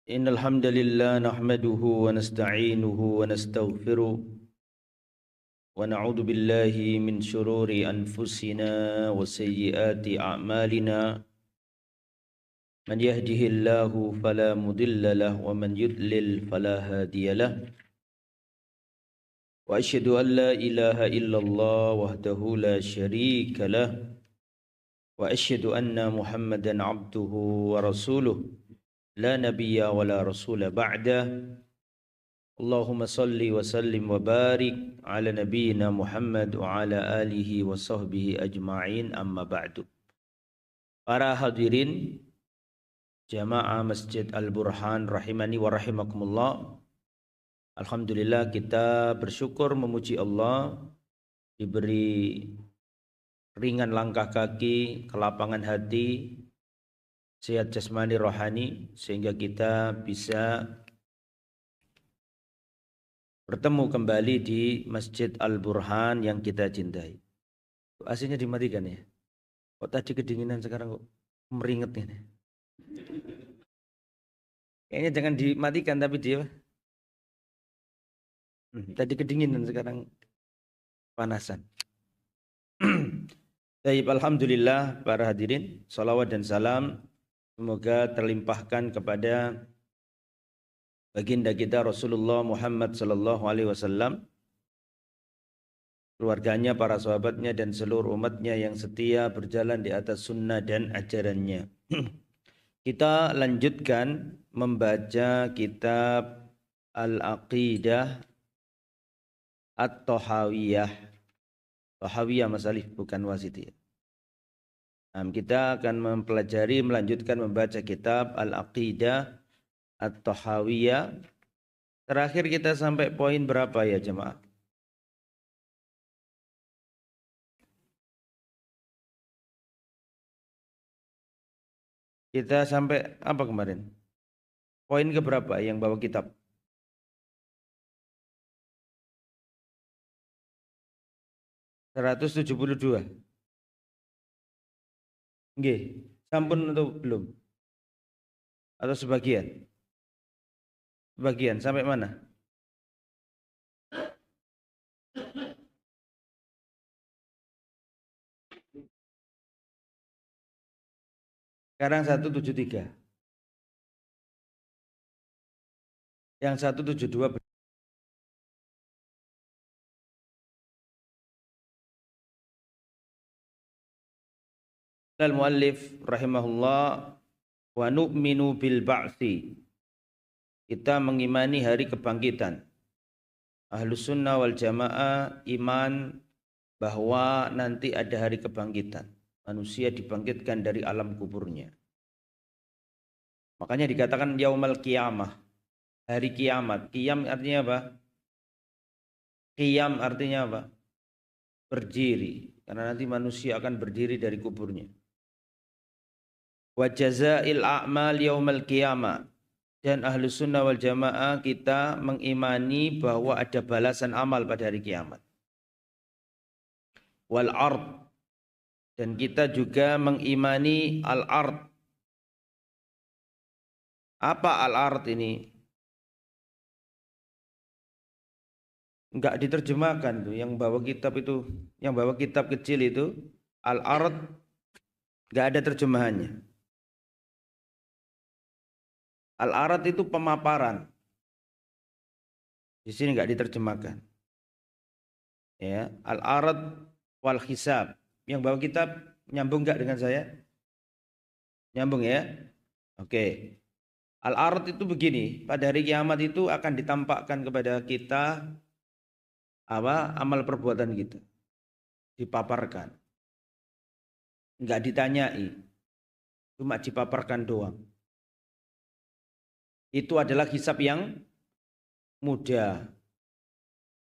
Innal hamdalillah nahmaduhu wa nasta'inuhu wa nastaghfiruh wa na'udzu billahi min shururi anfusina wa sayyiati a'malina man yahdihillahu fala mudilla lahu wa man yudlil fala hadiya lahu wa asyhadu an la ilaha illallah wahdahu la syarika lahu wa asyhadu anna Muhammadan abduhu wa rasuluh la nabiyya wa la rasula ba'dah. Allahumma salli wa sallim wa barik ala nabiyyina Muhammad wa ala alihi wa sahbihi ajma'in, amma ba'du. Para hadirin jamaah Masjid Al-Burhan rahimani wa rahimakumullah. Alhamdulillah kita bersyukur memuji Allah diberi ringan langkah kaki, kelapangan hati, sehat jasmani rohani, sehingga kita bisa bertemu kembali di Masjid Al-Burhan yang kita cintai. AC-nya dimatikan ya. Kok tadi kedinginan sekarang kok meringet ini. Kayaknya jangan dimatikan tapi dia tadi kedinginan sekarang panasan. Baik, alhamdulillah para hadirin, salawat dan salam semoga terlimpahkan kepada baginda kita Rasulullah Muhammad sallallahu alaihi wasallam, keluarganya, para sahabatnya dan seluruh umatnya yang setia berjalan di atas sunnah dan ajarannya. Kita lanjutkan membaca kitab Al-Aqidah At-Tahawiyah. Tahawiyah Mas Alif, bukan Wasitiyah. Kita akan mempelajari, melanjutkan membaca kitab Al-Aqidah At-Tahawiyah. Terakhir kita sampai poin berapa ya jemaah? Kita sampai apa kemarin? Poin ke berapa yang bawa kitab? (172). Nggih, sampun atau belum? Atau sebagian? Sebagian sampai mana? Sekarang 173. Yang 172 al-muallif rahimahullah, wa nu'minu bil ba'thi. Kita mengimani hari kebangkitan. Ahlus sunnah wal jamaah iman bahwa nanti ada hari kebangkitan. Manusia dibangkitkan dari alam kuburnya. Makanya dikatakan yaumal qiyamah, hari kiamat. Qiyam artinya apa? Qiyam artinya apa? Berdiri. Karena nanti manusia akan berdiri dari kuburnya. Wa jazail a'mal yaumal qiyamah. Dan ahlu sunnah wal jamaah kita mengimani bahwa ada balasan amal pada hari kiamat. Wal ard. Dan kita juga mengimani al-ard. Apa al-ard ini? Enggak diterjemahkan tuh, yang bawa kitab itu, yang bawa kitab kecil itu, al-ard enggak ada terjemahannya. Al-ard itu pemaparan. Di sini enggak diterjemahkan. Ya, al-ard wal hisab. Yang bawa kitab nyambung enggak dengan saya? Nyambung ya? Oke. Al-ard itu begini, pada hari kiamat itu akan ditampakkan kepada kita apa amal perbuatan kita. Dipaparkan. Enggak ditanyai. Cuma dipaparkan doang. Itu adalah hisab yang mudah.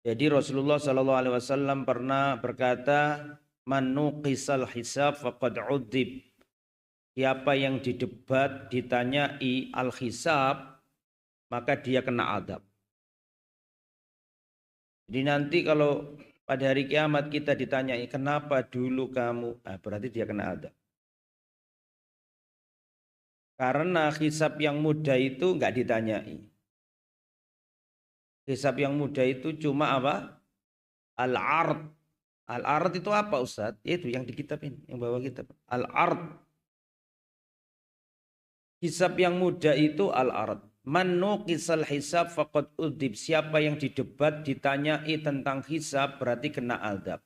Jadi Rasulullah SAW pernah berkata, man nuqisal hisab faqad udzib. Siapa yang didebat, ditanyai al-hisab, maka dia kena adab. Jadi nanti kalau pada hari kiamat kita ditanyai, kenapa dulu kamu? Berarti dia kena adab. Karena hisab yang mudah itu nggak ditanyai. Hisab yang mudah itu cuma apa? Al-ard. Al-ard itu apa Ustadz? Itu yang di kitab ini, yang bawa kitab. Al-ard. Hisab yang mudah itu al-ard. Man nuqisal hisab faqad udib. Siapa yang didebat ditanyai tentang hisab berarti kena adab.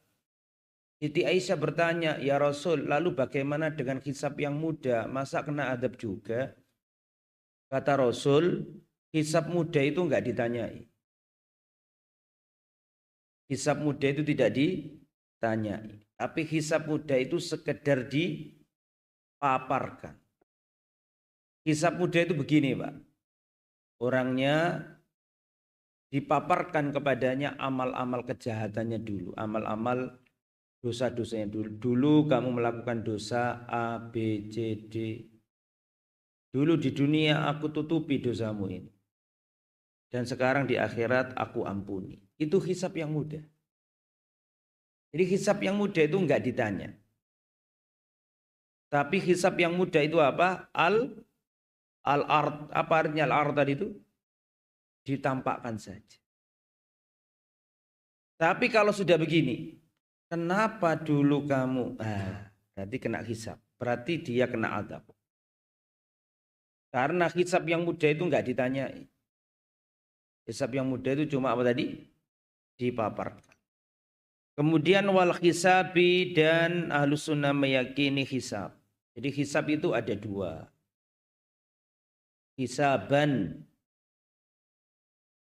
Siti Aisyah bertanya, ya Rasul, lalu bagaimana dengan hisab yang mudah? Masa kena adab juga? Kata Rasul, hisab mudah itu enggak ditanyai. Hisab mudah itu tidak ditanyai. Tapi hisab mudah itu sekedar dipaparkan. Hisab mudah itu begini Pak. Orangnya dipaparkan kepadanya amal-amal kejahatannya dulu. Amal-amal dosa-dosanya dulu. Dulu kamu melakukan dosa A, B, C, D. Dulu di dunia aku tutupi dosamu ini. Dan sekarang di akhirat aku ampuni. Itu hisab yang mudah. Jadi hisab yang mudah itu enggak ditanya. Tapi hisab yang mudah itu apa? Al-ard. Apa artinya al-ard tadi itu? Ditampakkan saja. Tapi kalau sudah begini, kenapa dulu kamu? Berarti kena hisab. Berarti dia kena adab. Karena hisab yang mudah itu enggak ditanyai. Hisab yang mudah itu cuma apa tadi? Dipaparkan. Kemudian wal hisabi, dan ahlus sunnah meyakini hisab. Jadi hisab itu ada dua. Hisaban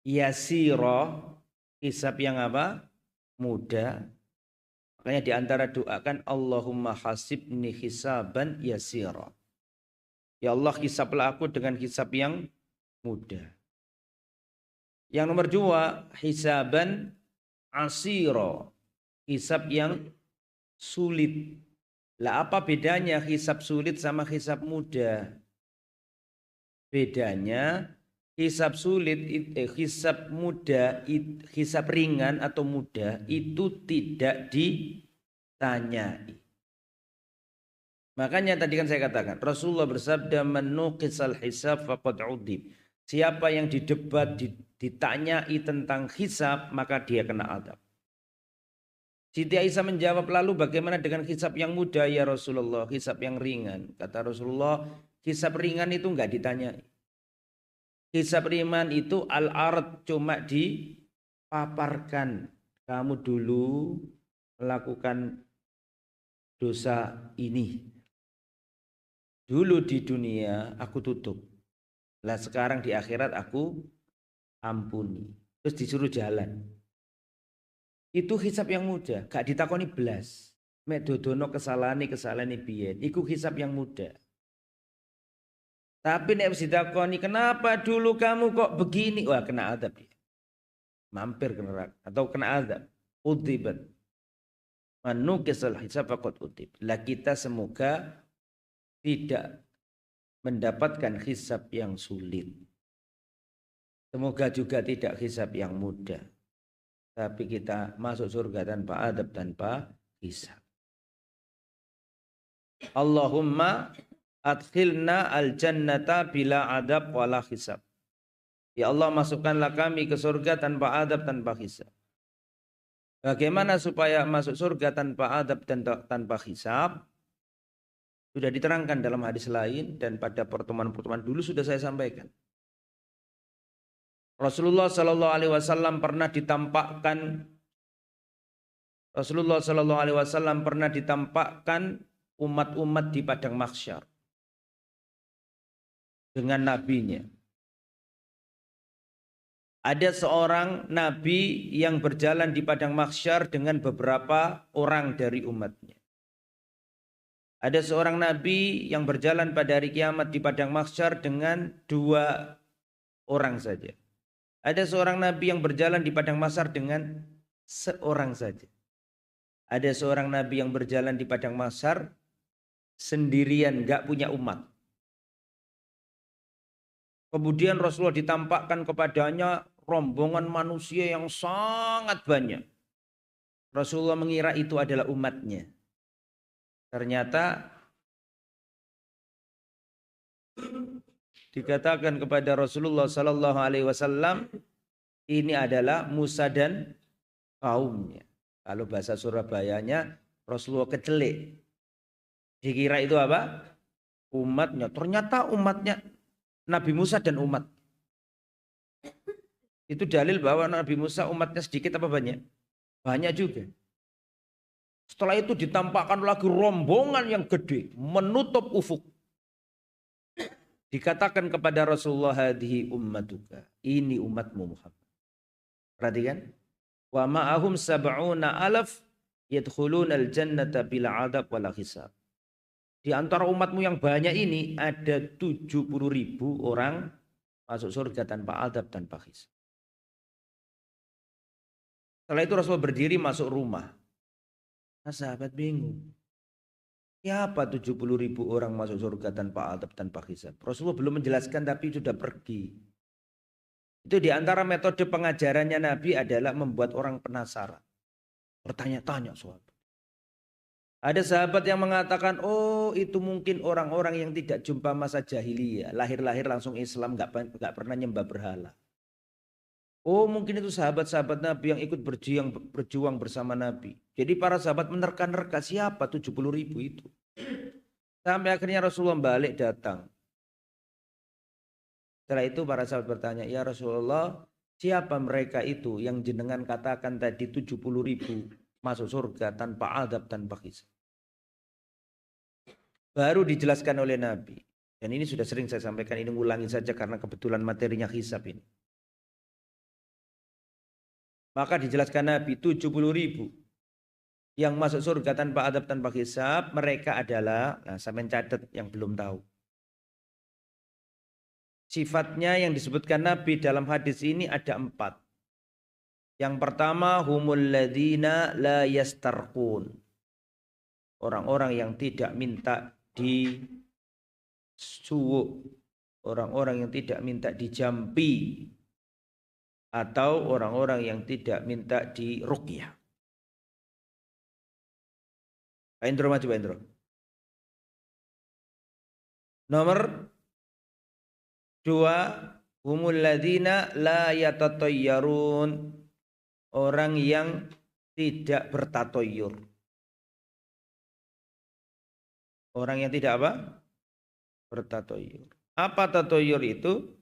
yasiro, hisab yang apa? Mudah. Makanya di antara doa kan Allahumma hasibni hisaban yasiro. Ya Allah, hisablah aku dengan hisab yang mudah. Yang nomor dua, hisaban asiro, hisab yang sulit. Lah apa bedanya hisab sulit sama hisab mudah? Bedanya hisab sulit, hisab mudah, hisab ringan atau mudah itu tidak ditanyai. Makanya tadi kan saya katakan Rasulullah bersabda man nuqisal hisab faqad udib. Siapa yang didebat ditanyai tentang hisab maka dia kena adab. Siti Aisyah menjawab, lalu bagaimana dengan hisab yang mudah ya Rasulullah? Hisab yang ringan. Kata Rasulullah, hisab ringan itu enggak ditanyai. Hisab ringan itu al-ard, cuma dipaparkan. Kamu dulu melakukan dosa ini. Dulu di dunia aku tutup. Lah sekarang di akhirat aku ampuni. Terus disuruh jalan. Itu hisab yang mudah. Gak ditakoni belas. Mek dodono kesalahan biyen. Iku hisab yang mudah. Tapi nek ditakoni kenapa dulu kamu kok begini? Wah kena azab dia. Mampir ke neraka atau kena azab. Udibat. Manukisal hisab faqad udib. Lah kita semoga tidak mendapatkan hisab yang sulit. Semoga juga tidak hisab yang mudah. Tapi kita masuk surga tanpa adab, tanpa hisab. Allahumma adkhilna al-jannata bila adab wala hisab. Ya Allah, masukkanlah kami ke surga tanpa adab, tanpa hisab. Bagaimana supaya masuk surga tanpa adab dan tanpa hisab? Sudah diterangkan dalam hadis lain dan pada pertemuan-pertemuan dulu sudah saya sampaikan. Rasulullah Shallallahu Alaihi Wasallam pernah ditampakkan umat-umat di padang mahsyar dengan nabinya. Ada seorang nabi yang berjalan di padang mahsyar dengan beberapa orang dari umatnya. Ada seorang nabi yang berjalan pada hari kiamat di padang mahsyar dengan 2 orang saja. Ada seorang nabi yang berjalan di padang mahsyar dengan 1 orang saja. Ada seorang nabi yang berjalan di padang mahsyar sendirian, gak punya umat. Kemudian Rasulullah ditampakkan kepadanya rombongan manusia yang sangat banyak. Rasulullah mengira itu adalah umatnya. Ternyata Dikatakan kepada Rasulullah Sallallahu Alaihi Wasallam, ini adalah Musa dan kaumnya. Kalau bahasa Surabayanya, Rasulullah kecelik. Dikira itu apa? Umatnya. Ternyata umatnya Nabi Musa dan umat. Itu dalil bahwa Nabi Musa umatnya sedikit apa banyak? Banyak juga. Setelah itu ditampakkan lagi rombongan yang gede, menutup ufuk. Dikatakan kepada Rasulullah, hadhihi ummatuka, ini umatmu Muhammad. Perhatikan. Wa ma'ahum sab'una alaf yadkhuluna al-jannata bila adab wala hisab. Di antara umatmu yang banyak ini ada 70.000 orang masuk surga tanpa adab, tanpa hisab. Setelah itu Rasulullah berdiri masuk rumah. Nah, sahabat bingung. Siapa 70.000 orang masuk surga tanpa adab, tanpa hisab? Rasulullah belum menjelaskan tapi sudah pergi. Itu di antara metode pengajarannya Nabi adalah membuat orang penasaran. Bertanya-tanya sahabat. Ada sahabat yang mengatakan, oh itu mungkin orang-orang yang tidak jumpa masa jahiliyah. Lahir-lahir langsung Islam, nggak pernah nyembah berhala. Oh mungkin itu sahabat-sahabat Nabi yang ikut berjuang bersama Nabi. Jadi para sahabat menerka-nerka siapa 70.000 itu. Sampai akhirnya Rasulullah balik datang. Setelah itu para sahabat bertanya, ya Rasulullah, siapa mereka itu yang jenengan katakan tadi 70.000 masuk surga tanpa adab, tanpa hisab? Baru dijelaskan oleh Nabi. Dan ini sudah sering saya sampaikan, ini ngulangi saja karena kebetulan materinya hisab ini. Maka dijelaskan Nabi 70.000 yang masuk surga tanpa adab, tanpa hisab, mereka adalah, nah saya mencatat yang belum tahu. Sifatnya yang disebutkan Nabi dalam hadis ini ada 4. Yang pertama, humul ladina la yastarqun. Orang-orang yang tidak minta disuwuk. Orang-orang yang tidak minta dijampi. Atau orang-orang yang tidak minta diruqyah. Pak Indro maju, Pak Indro. Nomor 2, humul ladina la yatatayyarun. Orang yang tidak bertatoyur. Orang yang tidak apa? Bertatoyur. Apa tatoyur itu?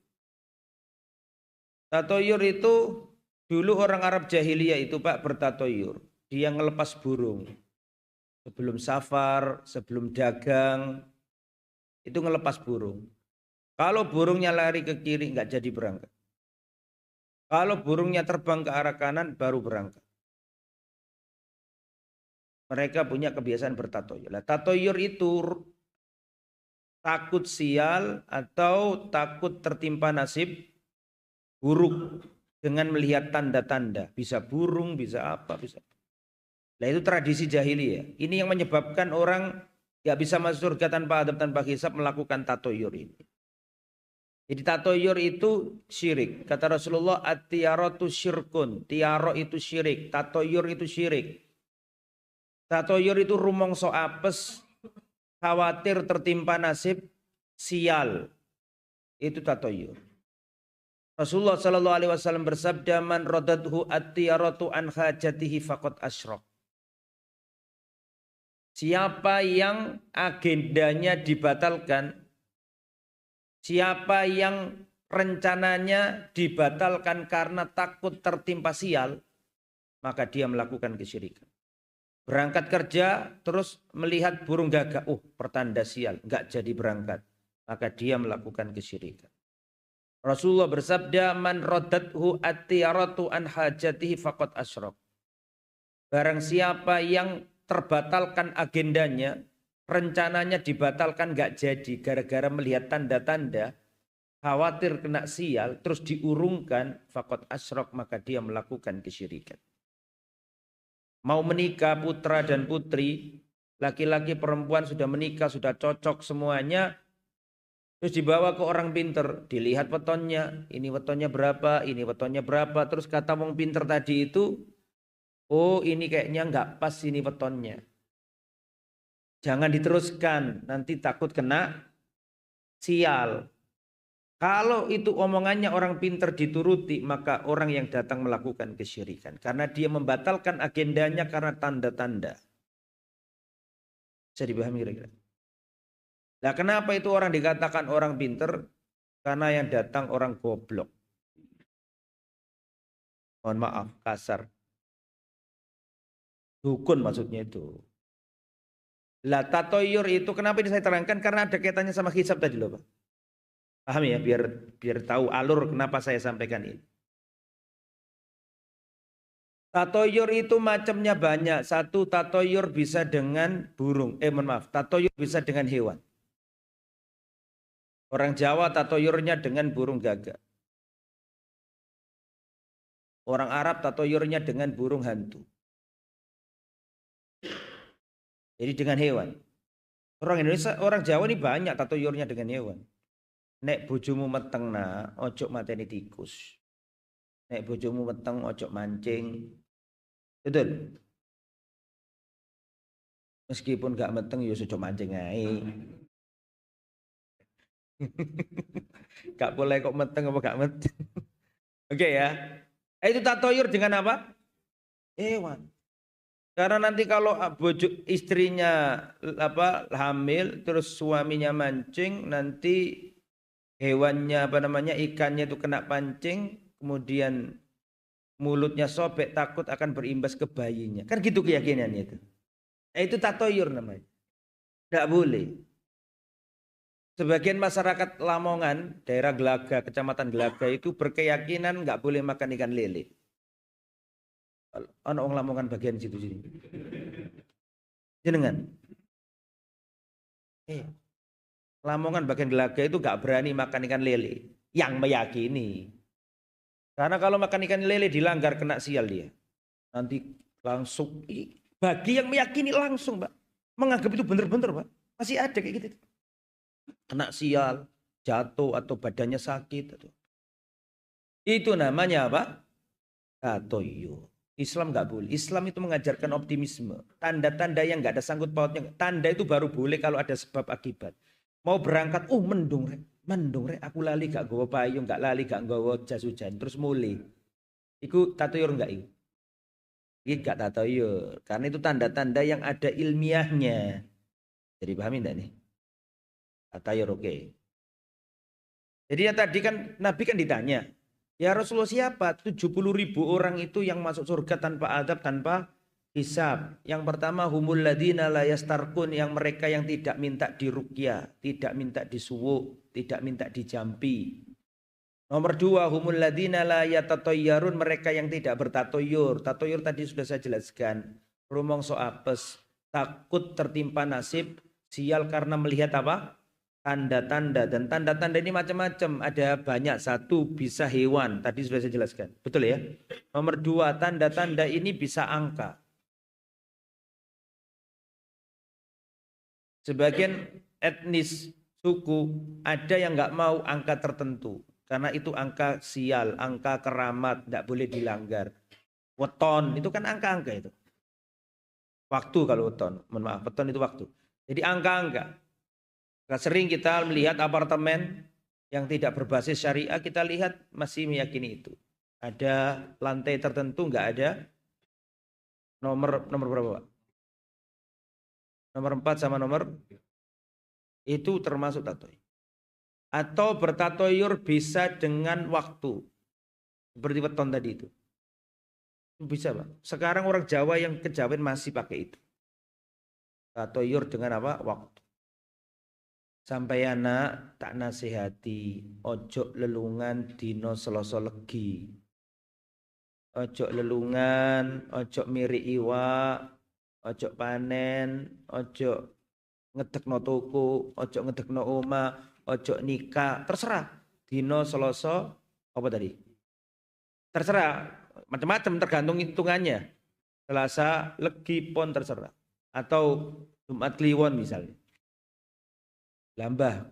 Tatoyur itu dulu orang Arab jahiliyah itu Pak bertatoyur. Dia ngelepas burung. Sebelum safar, sebelum dagang, itu ngelepas burung. Kalau burungnya lari ke kiri nggak jadi berangkat. Kalau burungnya terbang ke arah kanan baru berangkat. Mereka punya kebiasaan bertatoyur. Nah, tatoyur itu takut sial atau takut tertimpa nasib buruk dengan melihat tanda-tanda. Bisa burung, bisa apa, bisa. Nah itu tradisi jahiliyah. Ini yang menyebabkan orang gak bisa masuk surga tanpa adab, tanpa hisab melakukan tatoyur ini. Jadi tatoyur itu syirik. Kata Rasulullah, at-tiyaratu syirkun. Tiaro itu syirik. Tatoyur itu syirik. Tatoyur itu rumongso apes, khawatir tertimpa nasib sial. Itu tatoyur. Rasulullah Shallallahu Alaihi Wasallam bersabda, man rodadhu at-tiyaratu an hajatihi faqad asyrak. Siapa yang agendanya dibatalkan, siapa yang rencananya dibatalkan karena takut tertimpa sial, maka dia melakukan kesyirikan. Berangkat kerja terus melihat burung gagak, pertanda sial, enggak jadi berangkat, maka dia melakukan kesyirikan. Rasulullah bersabda, man raddathu at-tiyaratu an hajatihi faqad asyrak. Barang siapa yang terbatalkan agendanya, rencananya dibatalkan nggak jadi gara-gara melihat tanda-tanda, khawatir kena sial, terus diurungkan, faqad asyrak, maka dia melakukan kesyirikan. Mau menikah putra dan putri, laki-laki perempuan sudah menikah, sudah cocok semuanya, terus dibawa ke orang pinter, dilihat wetonnya, ini wetonnya berapa, ini wetonnya berapa, terus kata wong pinter tadi itu, oh ini kayaknya nggak pas ini wetonnya. Jangan diteruskan, nanti takut kena sial. Kalau itu omongannya orang pinter dituruti, maka orang yang datang melakukan kesyirikan. Karena dia membatalkan agendanya karena tanda-tanda. Bisa dipahami kira-kira? Nah, kenapa itu orang dikatakan orang pinter? Karena yang datang orang goblok. Mohon maaf, kasar. Dukun maksudnya itu. Lah tatoyur itu kenapa ini saya terangkan? Karena ada kaitannya sama hisab tadi loh Pak. Paham ya? Biar tahu alur kenapa saya sampaikan ini. Tatoyur itu macamnya banyak. Satu, tatoyur bisa dengan burung. Mohon maaf, tatoyur bisa dengan hewan. Orang Jawa tatoyurnya dengan burung gagak. Orang Arab tatoyurnya dengan burung hantu. Jadi dengan hewan. Orang Indonesia, orang Jawa ini banyak tatoyurnya dengan hewan. Nek bojomu meteng na, ojo mateni tikus. Nek bojomu meteng, ojo mancing. Betul. Meskipun gak meteng, ya ojo mancing ae. Gak boleh kok meteng apa gak meteng. Oke ya. Itu tatoyur dengan apa? Hewan. Karena nanti kalau bojo istrinya hamil, terus suaminya mancing, nanti hewannya ikannya itu kena pancing, kemudian mulutnya sobek, takut akan berimbas ke bayinya. Kan gitu keyakinannya itu. Itu tatoyur namanya. Tidak boleh. Sebagian masyarakat Lamongan, daerah Gelaga, kecamatan Gelaga itu berkeyakinan nggak boleh makan ikan lele. Ono orang Lamongan bagian situ sini. Jenengan. Lamongan bagian Gelaga itu nggak berani makan ikan lele. Yang meyakini. Karena kalau makan ikan lele dilanggar kena sial dia. Nanti langsung, bagi yang meyakini langsung Pak. Menganggap itu benar-benar Pak. Masih ada kayak gitu. Kena sial, jatuh atau badannya sakit. Itu namanya apa? Tatoyur. Islam nggak boleh. Islam itu mengajarkan optimisme. Tanda-tanda yang nggak ada sangkut pautnya. Tanda itu baru boleh kalau ada sebab akibat. Mau berangkat, mendung rek. Aku lali gak gawa payung, gak lali gak gawa jas hujan. Terus mulai. Iku tatoyur nggak itu? Ini gak tatoyur. Karena itu tanda-tanda yang ada ilmiahnya. Jadi pahami enggak nih? Tatoyur oke. Jadi ya tadi kan Nabi kan ditanya. Ya Rasulullah siapa? 70.000 orang itu yang masuk surga tanpa adab, tanpa hisab. Yang pertama humul ladina la yastarqun, yang mereka yang tidak minta diruqyah, tidak minta disuwuk, tidak minta dijampi. Nomor 2 humul ladina la yatatayyarun, mereka yang tidak bertatoyur. Tatoyur tadi sudah saya jelaskan. Rumongso apes, takut tertimpa nasib, sial karena melihat apa? Tanda-tanda, dan tanda-tanda ini macam-macam, ada banyak. Satu bisa hewan, tadi sudah saya jelaskan, betul ya. Nomor 2 tanda-tanda ini bisa angka. Sebagian etnis suku ada yang nggak mau angka tertentu karena itu angka sial, angka keramat, tidak boleh dilanggar. Weton itu kan angka-angka itu. Waktu kalau weton, mohon maaf, weton itu waktu. Jadi angka-angka. Sering kita melihat apartemen yang tidak berbasis syariah, kita lihat masih meyakini itu. Ada lantai tertentu nggak ada nomor berapa Pak? Nomor 4 sama nomor itu termasuk tatoyur. Atau bertatoyur bisa dengan waktu. Seperti weton tadi itu. Bisa Pak. Sekarang orang Jawa yang kejawen masih pakai itu. Tatoyur dengan apa? Waktu. Sampai anak tak nasihati, ojo lelungan dino Selasa legi. Ojo lelungan, ojo miri iwa, ojo panen, ojo ngedekno toko, ojo ngedekno oma, ojo nikah, terserah. Dino Selasa apa tadi? Terserah, macam-macam tergantung hitungannya. Selasa legi pon terserah. Atau Jumat Kliwon misalnya. Lah Mbah,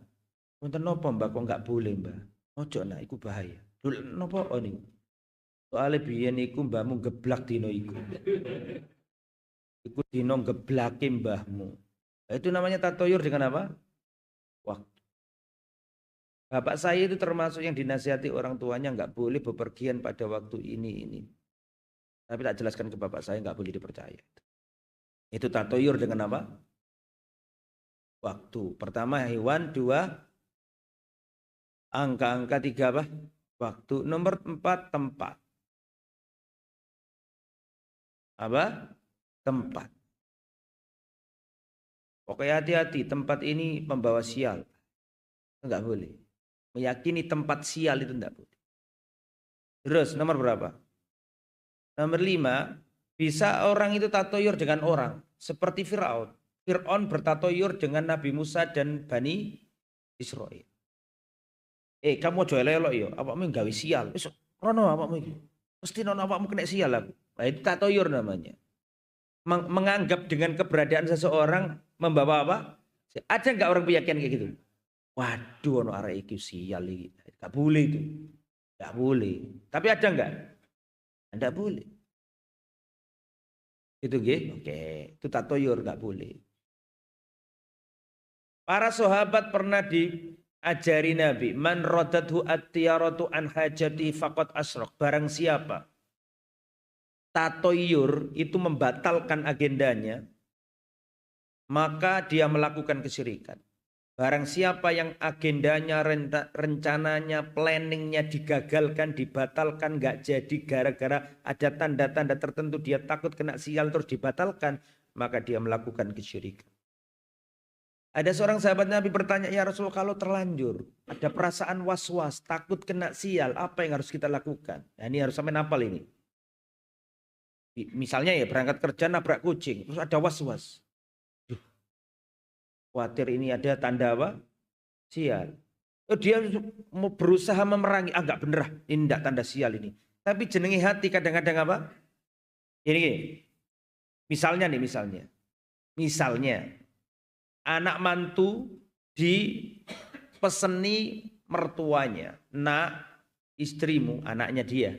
wonten napa Mbah kok enggak boleh Mbah? Ojo nak iku bahaya. Lho napa niku? Soale biyen iku mbahmu geblak dino iku. Iku dino geblake mbahmu. Itu namanya tatoyur dengan apa? Waktu. Bapak saya itu termasuk yang dinasihati orang tuanya nggak boleh bepergian pada waktu ini. Tapi tak jelaskan ke bapak saya nggak boleh dipercaya. Itu tatoyur dengan apa? Waktu. Pertama hewan, dua angka-angka, tiga apa? Waktu. Nomor 4 tempat. Apa? Tempat. Pokoknya hati-hati, tempat ini membawa sial. Enggak boleh. Meyakini tempat sial itu enggak boleh. Terus nomor berapa? Nomor 5, bisa orang itu tatoyur dengan orang. Seperti Fir'aun. Fir'aun bertatoyur dengan Nabi Musa dan Bani Israel. Kamu aja elok ya, awakmu gawe sial. Wis rono awakmu iki. Mesti nono awakmu kena sial aku. Nah, itu tatoyur namanya. Menganggap dengan keberadaan seseorang membawa apa? Ada enggak orang keyakinan kayak gitu? Waduh, ono arek iki sial iki. Enggak boleh itu. Enggak boleh. Tapi ada enggak? Enggak boleh. Itu nggih. Oke, itu tatoyur enggak boleh. Para sahabat pernah diajari Nabi, man radadhu at-tiyaratu an hajati faqad asyraq. Barang siapa tatoyur itu membatalkan agendanya, maka dia melakukan kesyirikan. Barang siapa yang agendanya, rencananya, planningnya digagalkan, dibatalkan, nggak jadi gara-gara ada tanda-tanda tertentu dia takut kena sial terus dibatalkan, maka dia melakukan kesyirikan. Ada seorang sahabat Nabi bertanya, ya Rasul, kalau terlanjur ada perasaan was-was, takut kena sial, apa yang harus kita lakukan? Nah, ini harus sampai napal ini. Misalnya ya berangkat kerja nabrak kucing, terus ada was-was. Khawatir ini ada tanda apa? Sial. Dia mau berusaha memerangi, enggak bener, ini enggak tanda sial ini. Tapi jenengi hati kadang-kadang apa? Ini misalnya nih, misalnya anak mantu dipeseni mertuanya, nak istrimu, anaknya dia,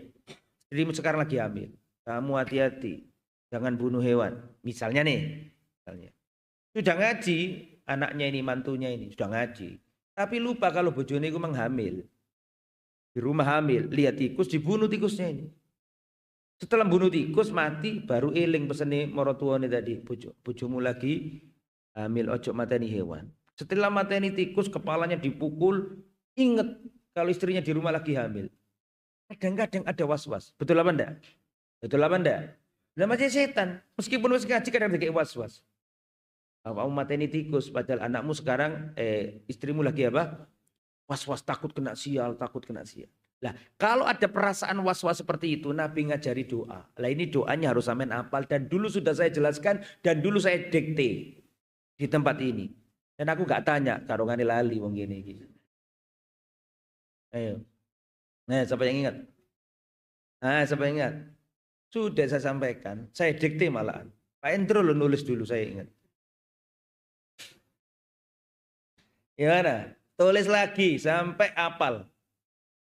istrimu sekarang lagi hamil, kamu hati-hati, jangan bunuh hewan. Misalnya sudah ngaji, anaknya ini, mantunya ini sudah ngaji, tapi lupa kalau bojone itu menghamil, di rumah hamil, lihat tikus, dibunuh tikusnya ini. Setelah bunuh tikus mati, baru eling pesene maratuane tadi, bojomu lagi hamil, ojo mateni hewan. Setelah mateni tikus, kepalanya dipukul, ingat kalau istrinya di rumah lagi hamil. Kadang-kadang ada was-was. Betul apa enggak? Betul apa enggak? Nah, masih setan. Meskipun masih ngaji kadang kayak was-was. Kamu mateni tikus, padahal anakmu sekarang, istrimu lagi apa? Was-was, takut kena sial, takut kena sial. Nah, kalau ada perasaan was-was seperti itu, Nabi ngajari doa. Lah ini doanya harus sampean apal, dan dulu sudah saya jelaskan, dan dulu saya dikte di tempat ini. Dan aku gak tanya, karungane lali wong gini. Ayo. Nah, siapa yang ingat? Siapa yang ingat? Sudah saya sampaikan, saya dikte malahan. Pak Endro lo nulis dulu, saya ingat. Gimana? Tulis lagi sampai apal.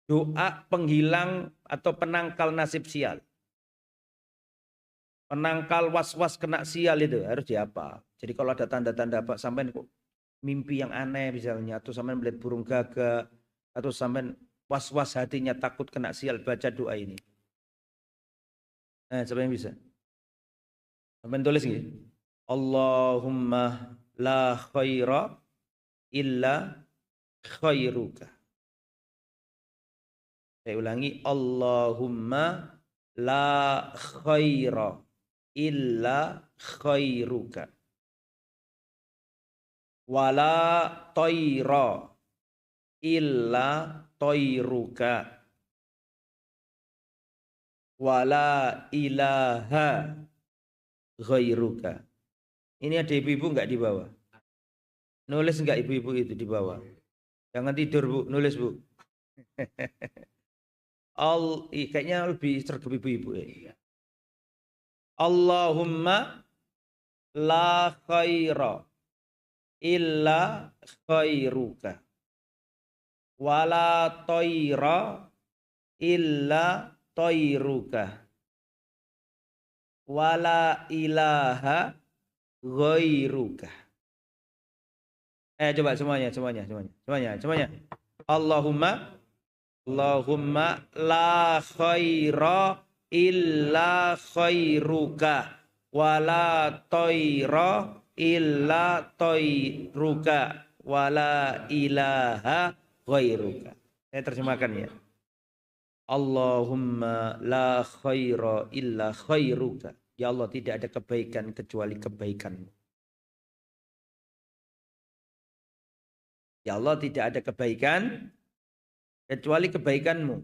Doa penghilang atau penangkal nasib sial. Penangkal was-was kena sial itu harus dihafal. Jadi kalau ada tanda-tanda apa, sampai kok mimpi yang aneh misalnya, atau sampai melihat burung gagak, atau sampai was-was hatinya takut kena sial, baca doa ini. Siapa yang bisa? Sampai tulis gitu. Allahumma la khaira illa khairuka. Saya ulangi, Allahumma la khaira illa khairuka. Wala toira illa toiruka. Wala ilaha ghairuka. Ini ada ibu-ibu enggak di bawah? Nulis enggak ibu-ibu itu di bawah? Jangan tidur Bu, nulis Bu. Kayaknya lebih sergap ibu-ibu ya. Allahumma la khaira illa khairuka. Wala toira illa toiruka. Wala ilaha ghairuka. Coba semuanya. Allahumma Allahumma la khaira illa khairuka wala toira illa toiruka wala ilaha ghairuka. Saya terjemahkan ya. Allahumma la khaira illa khairuka. Ya Allah, tidak ada kebaikan kecuali kebaikanmu. Ya Allah, tidak ada kebaikan kecuali kebaikanmu.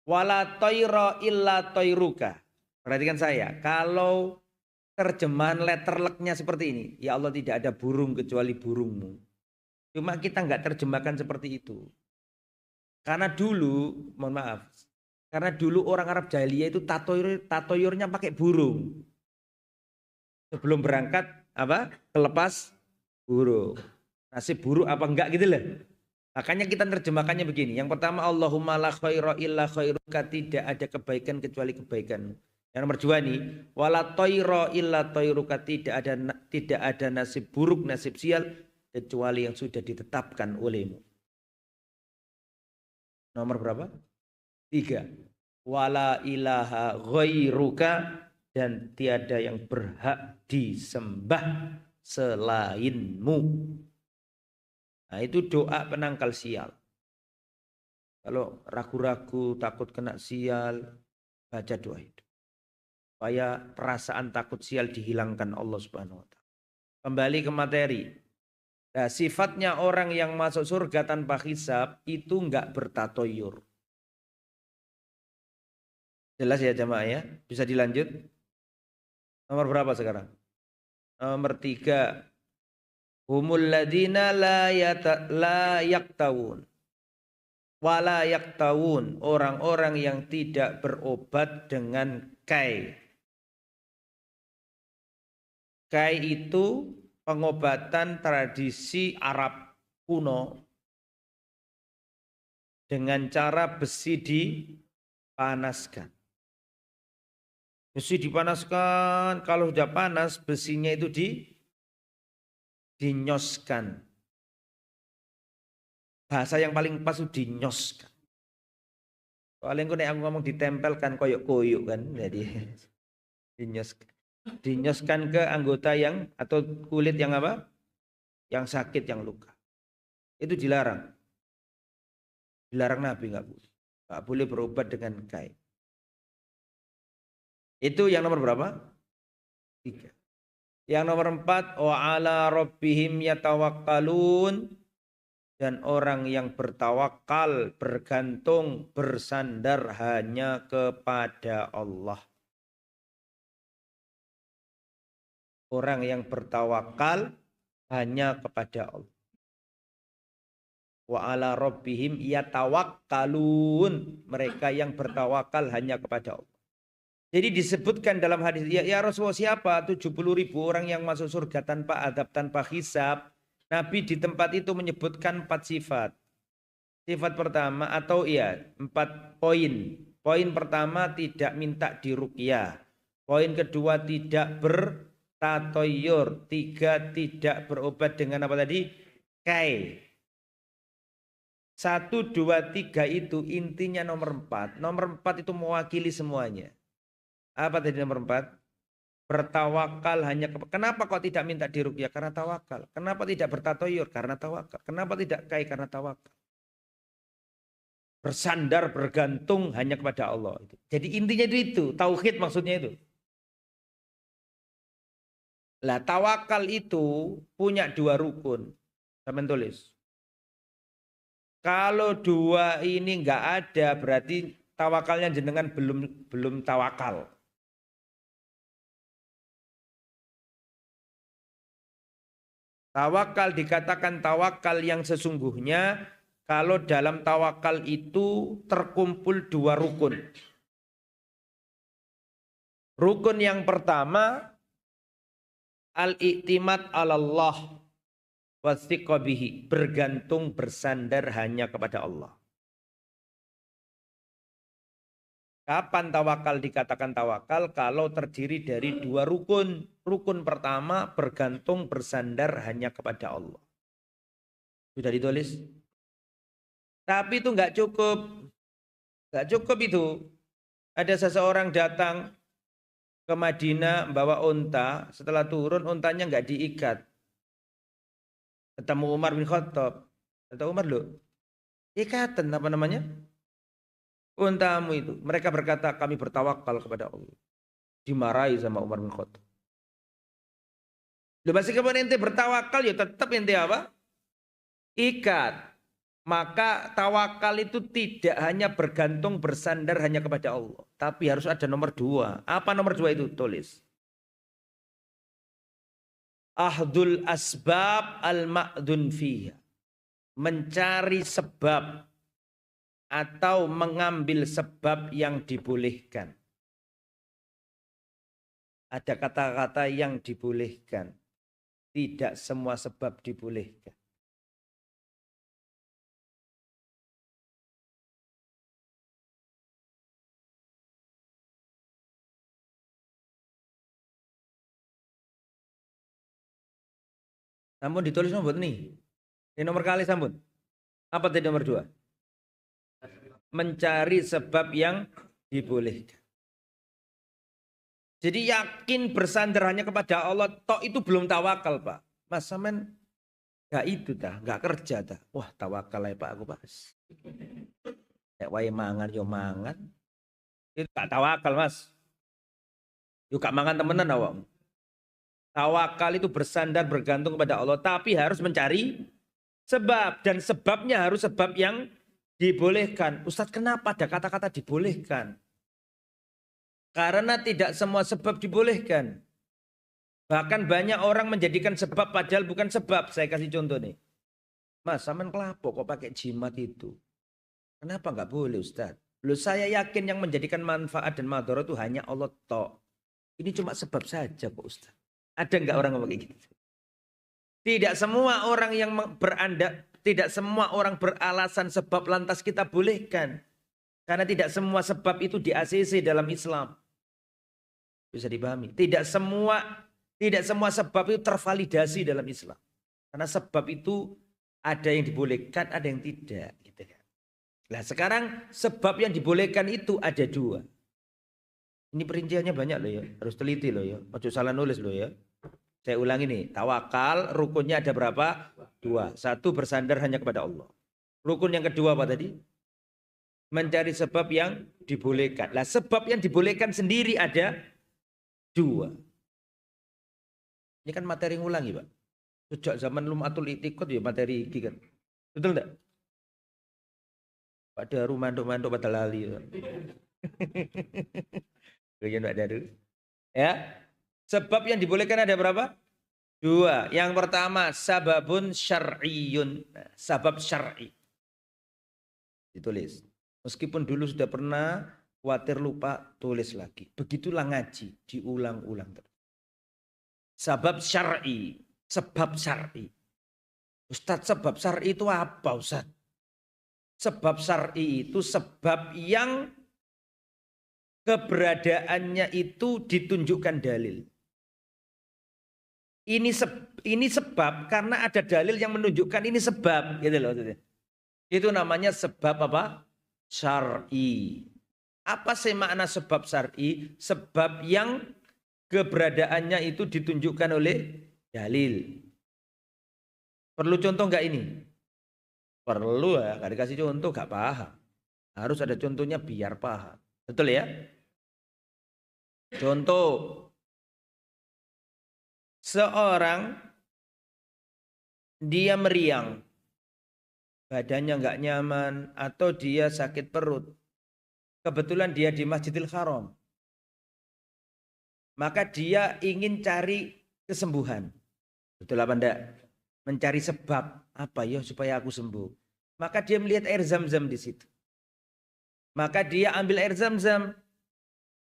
Wala toira illa toiruka. Perhatikan saya, kalau terjemahan letterleknya seperti ini, ya Allah, tidak ada burung kecuali burungmu. Cuma kita nggak terjemahkan seperti itu. Karena dulu, mohon maaf, karena dulu orang Arab jahiliyah itu tatoyurnya pakai burung. Sebelum berangkat apa? Kelepas burung. Nasib buruk apa enggak gitu loh. Makanya kita terjemahkannya begini. Yang pertama, Allahumma la khaira illa khairuka, tidak ada kebaikan kecuali kebaikanmu. Yang nomor dua nih, wala toiro illa toiruka, tidak ada nasib buruk, nasib sial kecuali yang sudah ditetapkan olehmu. Nomor berapa? 3. Wala ilaha ghairuka, dan tiada yang berhak disembah selainmu. Nah, itu doa penangkal sial. Kalau ragu-ragu takut kena sial, baca doa itu. Supaya perasaan takut sial dihilangkan Allah Subhanahu wa taala. Kembali ke materi. Nah, sifatnya orang yang masuk surga tanpa hisab itu enggak bertatoyur. Jelas ya jamaah ya? Bisa dilanjut? Nomor berapa sekarang? Nomor 3. Humul ladina la yaktawun. Wala yaktawun. Orang-orang yang tidak berobat dengan kai. Kai itu pengobatan tradisi Arab kuno dengan cara besi dipanaskan. Besi dipanaskan, kalau sudah panas besinya itu dinyoskan. Bahasa yang paling pas itu dinyoskan. Soalnya aku ngomong ditempelkan koyok-koyok kan, jadi dinyoskan. Dinyoskan ke anggota yang atau kulit yang apa? Yang sakit, yang luka. Itu dilarang. Dilarang Nabi, nggak boleh. Nggak boleh berobat dengan kai. Itu yang nomor berapa? 3. Yang nomor 4, wa ala rabbihim yatawakkalun, dan orang yang bertawakal, bergantung, bersandar hanya kepada Allah. Orang yang bertawakal hanya kepada Allah. Wa ala rabbihim yatawakkalun, mereka yang bertawakal hanya kepada Allah. Jadi disebutkan dalam hadis, ya Rasulullah, siapa 70.000 orang yang masuk surga tanpa adab, tanpa hisab. Nabi di tempat itu menyebutkan 4 sifat. Sifat pertama atau 4 poin. Poin pertama, tidak minta diruqyah. Poin kedua, tidak bertatoyur. 3, tidak berobat dengan apa tadi? Kai. 1, 2, 3 itu intinya nomor 4. Nomor 4 itu mewakili semuanya. Apa tadi nomor 4? Bertawakal hanya kenapa kok tidak minta diruqyah? Karena tawakal. Kenapa tidak bertatoyur? Karena tawakal. Kenapa tidak kai? Karena tawakal. Bersandar, bergantung hanya kepada Allah. Jadi intinya itu, tauhid maksudnya itu. Lah tawakal itu punya 2 rukun. Saya tulis. Kalau 2 ini enggak ada, berarti tawakalnya jenengan belum tawakal. Tawakal dikatakan tawakal yang sesungguhnya kalau dalam tawakal itu terkumpul 2 rukun. Rukun yang pertama, al-i'timad 'alallah wathiqa bihi, bergantung, bersandar hanya kepada Allah. Kapan tawakal dikatakan tawakal? Kalau terdiri dari 2 rukun. Rukun pertama, bergantung, bersandar hanya kepada Allah. Sudah ditulis? Tapi itu nggak cukup. Nggak cukup itu. Ada seseorang datang ke Madinah bawa unta, setelah turun untanya nggak diikat. Ketemu Umar bin Khattab. Kata Umar, loh, ikatan apa namanya? Untamu itu. Mereka berkata, kami bertawakal kepada Allah. Dimarahi sama Umar bin Khattab. Loh, masih kemudian ente bertawakal, ya tetap ente apa? Ikat. Maka tawakal itu tidak hanya bergantung bersandar hanya kepada Allah. Tapi harus ada nomor 2. Apa nomor 2 itu? Tulis. Ahdul asbab al-ma'dun fiha. Mencari sebab atau mengambil sebab yang dibolehkan. Ada kata-kata yang dibolehkan. Tidak semua sebab dibolehkan. Sampun ditulis nomor nih. Ini nomor kali sampun. Apa tadi nomor 2? Mencari sebab yang dibolehkan. Jadi yakin bersandar hanya kepada Allah. Tok itu belum tawakal, Pak. Mas Samen gak itu dah, gak kerja dah. Wah, tawakal ya Pak aku, Pak. Ya wae mangan yo mangan. Itu gak tawakal, Mas. Yo gak mangan temenan awak. Tawakal itu bersandar bergantung kepada Allah, tapi harus mencari sebab, dan sebabnya harus sebab yang dibolehkan. Ustadz, kenapa ada kata-kata dibolehkan? Karena tidak semua sebab dibolehkan. Bahkan banyak orang menjadikan sebab padahal bukan sebab. Saya kasih contoh nih. Mas, saman kelapa kok pakai jimat itu? Kenapa nggak boleh, Ustadz? Loh, saya yakin yang menjadikan manfaat dan madharat itu hanya Allah tok. Ini cuma sebab saja kok, Ustadz. Ada nggak orang ngomong kayak gitu? Tidak semua orang yang tidak semua orang beralasan sebab lantas kita bolehkan. Karena tidak semua sebab itu di ACC dalam Islam. Bisa dipahami. Tidak semua sebab itu tervalidasi dalam Islam. Karena sebab itu ada yang dibolehkan, ada yang tidak. Gitu kan. Nah sekarang sebab yang dibolehkan itu ada 2. Ini perinciannya banyak loh ya. Harus teliti loh ya. Ojo salah nulis loh ya. Saya ulangi nih. Tawakal rukunnya ada berapa? 2. 1 bersandar hanya kepada Allah. Rukun yang kedua apa tadi? Mencari sebab yang dibolehkan. Lah sebab yang dibolehkan sendiri ada 2. Ini kan materi ngulangi Pak. Sejak zaman Lumatul Itikad ya materi ini kan. Betul enggak? Pada rumah manduk pada lali. Ya. Sebab yang dibolehkan ada berapa? 2. Yang pertama sababun syar'iyun. Sabab syar'i. Ditulis. Meskipun dulu sudah pernah khawatir lupa, tulis lagi. Begitulah ngaji, diulang-ulang terus. Sabab syar'i. Sebab syar'i. Ustadz, sebab syar'i itu apa Ustadz? Sebab syar'i itu sebab yang keberadaannya itu ditunjukkan dalil. Ini sebab karena ada dalil yang menunjukkan ini sebab, gitu loh. Itu namanya sebab apa? Syar'i. Apa sih makna sebab syar'i? Sebab yang keberadaannya itu ditunjukkan oleh dalil. Perlu contoh enggak ini? Perlu ya, kalau dikasih contoh enggak paham. Harus ada contohnya biar paham. Betul ya? Contoh. Seorang dia meriang. Badannya enggak nyaman atau dia sakit perut. Kebetulan dia di Masjidil Haram. Maka dia ingin cari kesembuhan. Betul apa enggak? Mencari sebab apa ya supaya aku sembuh. Maka dia melihat air Zam-Zam di situ. Maka dia ambil air Zam-Zam.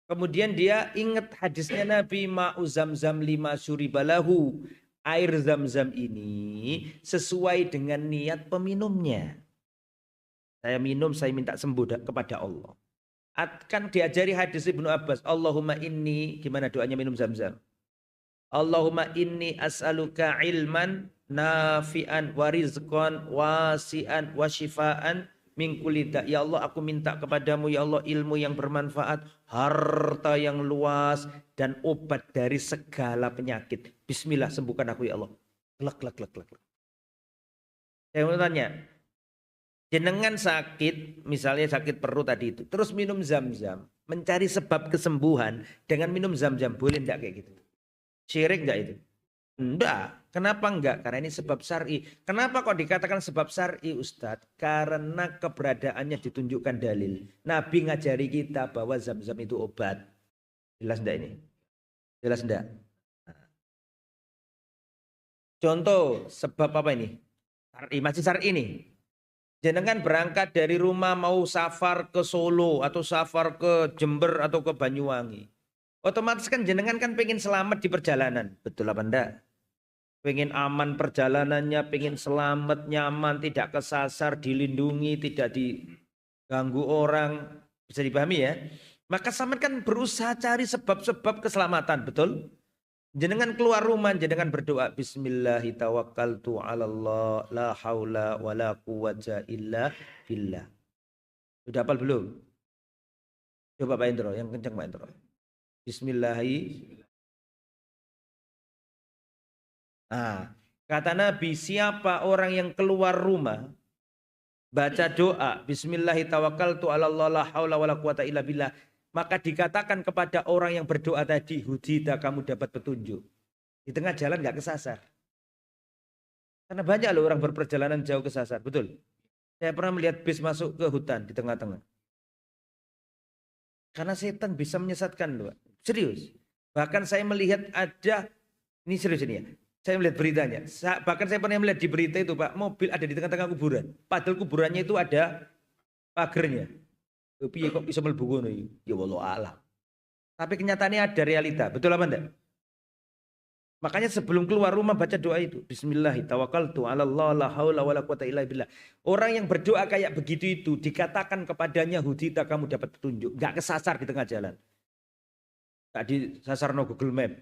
Kemudian dia ingat hadisnya Nabi ma'u Zam-Zam lima syuribalahu. Air Zam-Zam ini sesuai dengan niat peminumnya. Saya minum, saya minta sembuh kepada Allah. Kan diajari hadis Ibnu Abbas. Allahumma inni, gimana doanya minum Zam-Zam? Allahumma inni as'aluka ilman nafi'an wa rizqan wasi'an wa shifaan min kulli da. Ya Allah, aku minta kepadamu ya Allah ilmu yang bermanfaat, harta yang luas, dan obat dari segala penyakit. Bismillah, sembuhkan aku ya Allah. Lek, lek, lek, lek. Saya mau tanya, jenengan sakit, misalnya sakit perut tadi itu, terus minum zam-zam, mencari sebab kesembuhan dengan minum zam-zam, boleh enggak kayak gitu? Syirik enggak itu? Enggak. Kenapa enggak? Karena ini sebab syar'i. Kenapa kok dikatakan sebab syar'i, Ustadz? Karena keberadaannya ditunjukkan dalil. Nabi ngajari kita bahwa zam-zam itu obat. Jelas enggak ini? Jelas enggak? Contoh sebab apa ini? Syar'i, masih syar'i ini. Jenengan berangkat dari rumah mau safar ke Solo atau safar ke Jember atau ke Banyuwangi. Otomatis kan jenengan kan pengen selamat di perjalanan. Betul apa enggak? Pengen aman perjalanannya, pengen selamat, nyaman, tidak kesasar, dilindungi, tidak diganggu orang. Bisa dipahami ya? Maka sama kan berusaha cari sebab-sebab keselamatan, betul? Jenengan keluar rumah, jenengan berdoa, Bismillahi tawakkaltu ala Allah, la haula wa la quwwata illa billah. Sudah hafal belum? Coba Pak Indro, yang kencang Pak Indro. Bismillahi. Nah, kata Nabi, siapa orang yang keluar rumah baca doa Bismillahi tawakkaltu 'ala Allah la haula wala quwata illa billah, maka dikatakan kepada orang yang berdoa tadi, hudita, kamu dapat petunjuk. Di tengah jalan nggak kesasar. Karena banyak loh orang berperjalanan jauh kesasar, betul. Saya pernah melihat bis masuk ke hutan di tengah-tengah. Karena setan bisa menyesatkan loh. Serius. Bahkan saya melihat ada, ini serius ini ya. Saya melihat beritanya. Bahkan saya pernah melihat di berita itu Pak, mobil ada di tengah-tengah kuburan. Padahal kuburannya itu ada pagernya. Tapi kok bisa mlebu ngono iki? Ya wallah alam. Tapi kenyataannya ada realita. Betul apa enggak? Makanya sebelum keluar rumah baca doa itu. Bismillahi tawakkaltu 'ala Allah la haula wala quwata illa billah. Orang yang berdoa kayak begitu itu dikatakan kepadanya hudita, kamu dapat petunjuk. Enggak kesasar di tengah jalan. Enggak disasar no Google Map.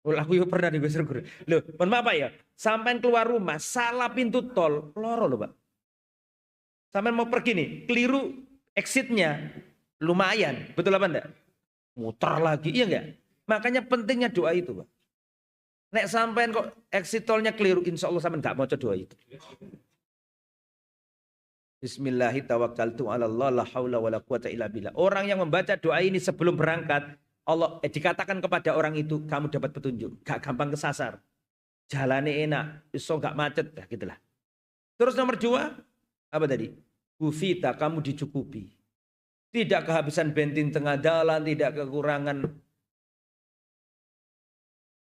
Aku pernah di Besar Guru. Loh, mohon maaf Pak ya. Sampai keluar rumah, salah pintu tol, loro loh Pak. Sampai mau pergi nih, keliru exitnya, lumayan. Betul apa enggak? Muter lagi, iya enggak? Makanya pentingnya doa itu Pak. Nek sampai kok exit tolnya keliru, insya Allah sampai enggak mau doa itu. Bismillahi tawakkaltu 'ala Allah la haula wala quwata illa billah. Orang yang membaca doa ini sebelum berangkat, Allah dikatakan kepada orang itu, kamu dapat petunjuk, gak gampang kesasar, jalannya enak, iso gak macet, ya gitulah. Terus nomor 2, apa tadi? Hufita, kamu dicukupi, tidak kehabisan bensin tengah jalan, tidak kekurangan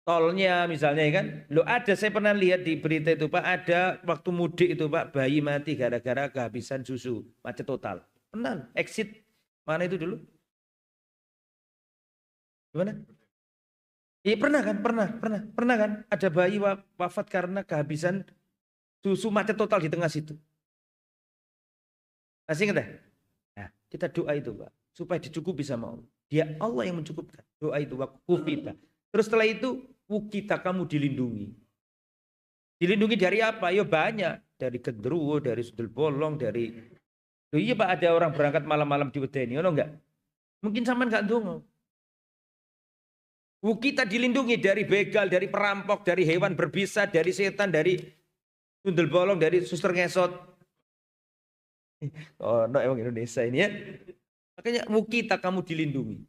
tolnya misalnya kan. Lo ada, saya pernah lihat di berita itu Pak, ada waktu mudik itu Pak, bayi mati gara-gara kehabisan susu, macet total. Pernah exit mana itu dulu? Gimana? Iya pernah kan, pernah kan, ada bayi wafat karena kehabisan susu, macet total di tengah situ. Masih ingat ya? Nah, kita doa itu Pak, supaya dicukupi sama Allah. Dia Allah yang mencukupkan. Doa itu wakufita. Terus setelah itu, wukita, kamu dilindungi. Dilindungi dari apa? Ya banyak, dari genderuwo, dari sundel bolong, dari. Loh iya Pak, ada orang berangkat malam-malam di wedeni, ono enggak? Mungkin sampean enggak ndonga. Kita dilindungi dari begal, dari perampok, dari hewan berbisa, dari setan, dari sundel bolong, dari suster ngesot. Oh, no, emang Indonesia ini ya. Makanya kita, kamu dilindungi.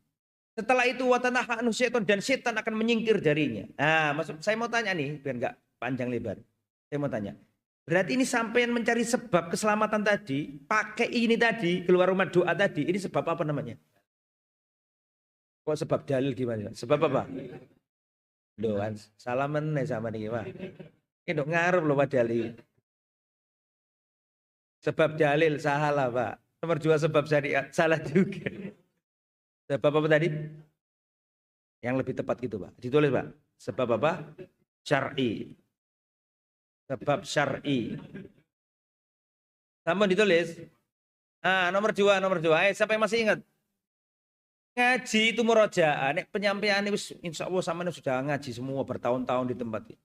Setelah itu watanahanu setan, dan setan akan menyingkir darinya. Nah, maksud saya mau tanya nih, biar nggak panjang lebar. Saya mau tanya. Berarti ini sampean mencari sebab keselamatan tadi, pakai ini tadi, keluar rumah doa tadi, ini sebab apa namanya? Kok sebab dalil gimana? Sebab apa? Doan salaman nih sama nih Pak. Ini ngaruh loh Pak dalil. Sebab dalil salah Pak. Nomor 2 sebab syariat salah juga. Sebab apa tadi? Yang lebih tepat gitu Pak. Ditulis Pak. Sebab apa? Syar'i. Sebab syar'i. Sama ditulis. Ah, nomor 2. Siapa yang masih ingat? Ngaji itu murojaah, nek penyampaian itu insya Allah sama sudah ngaji semua bertahun-tahun di tempat ini.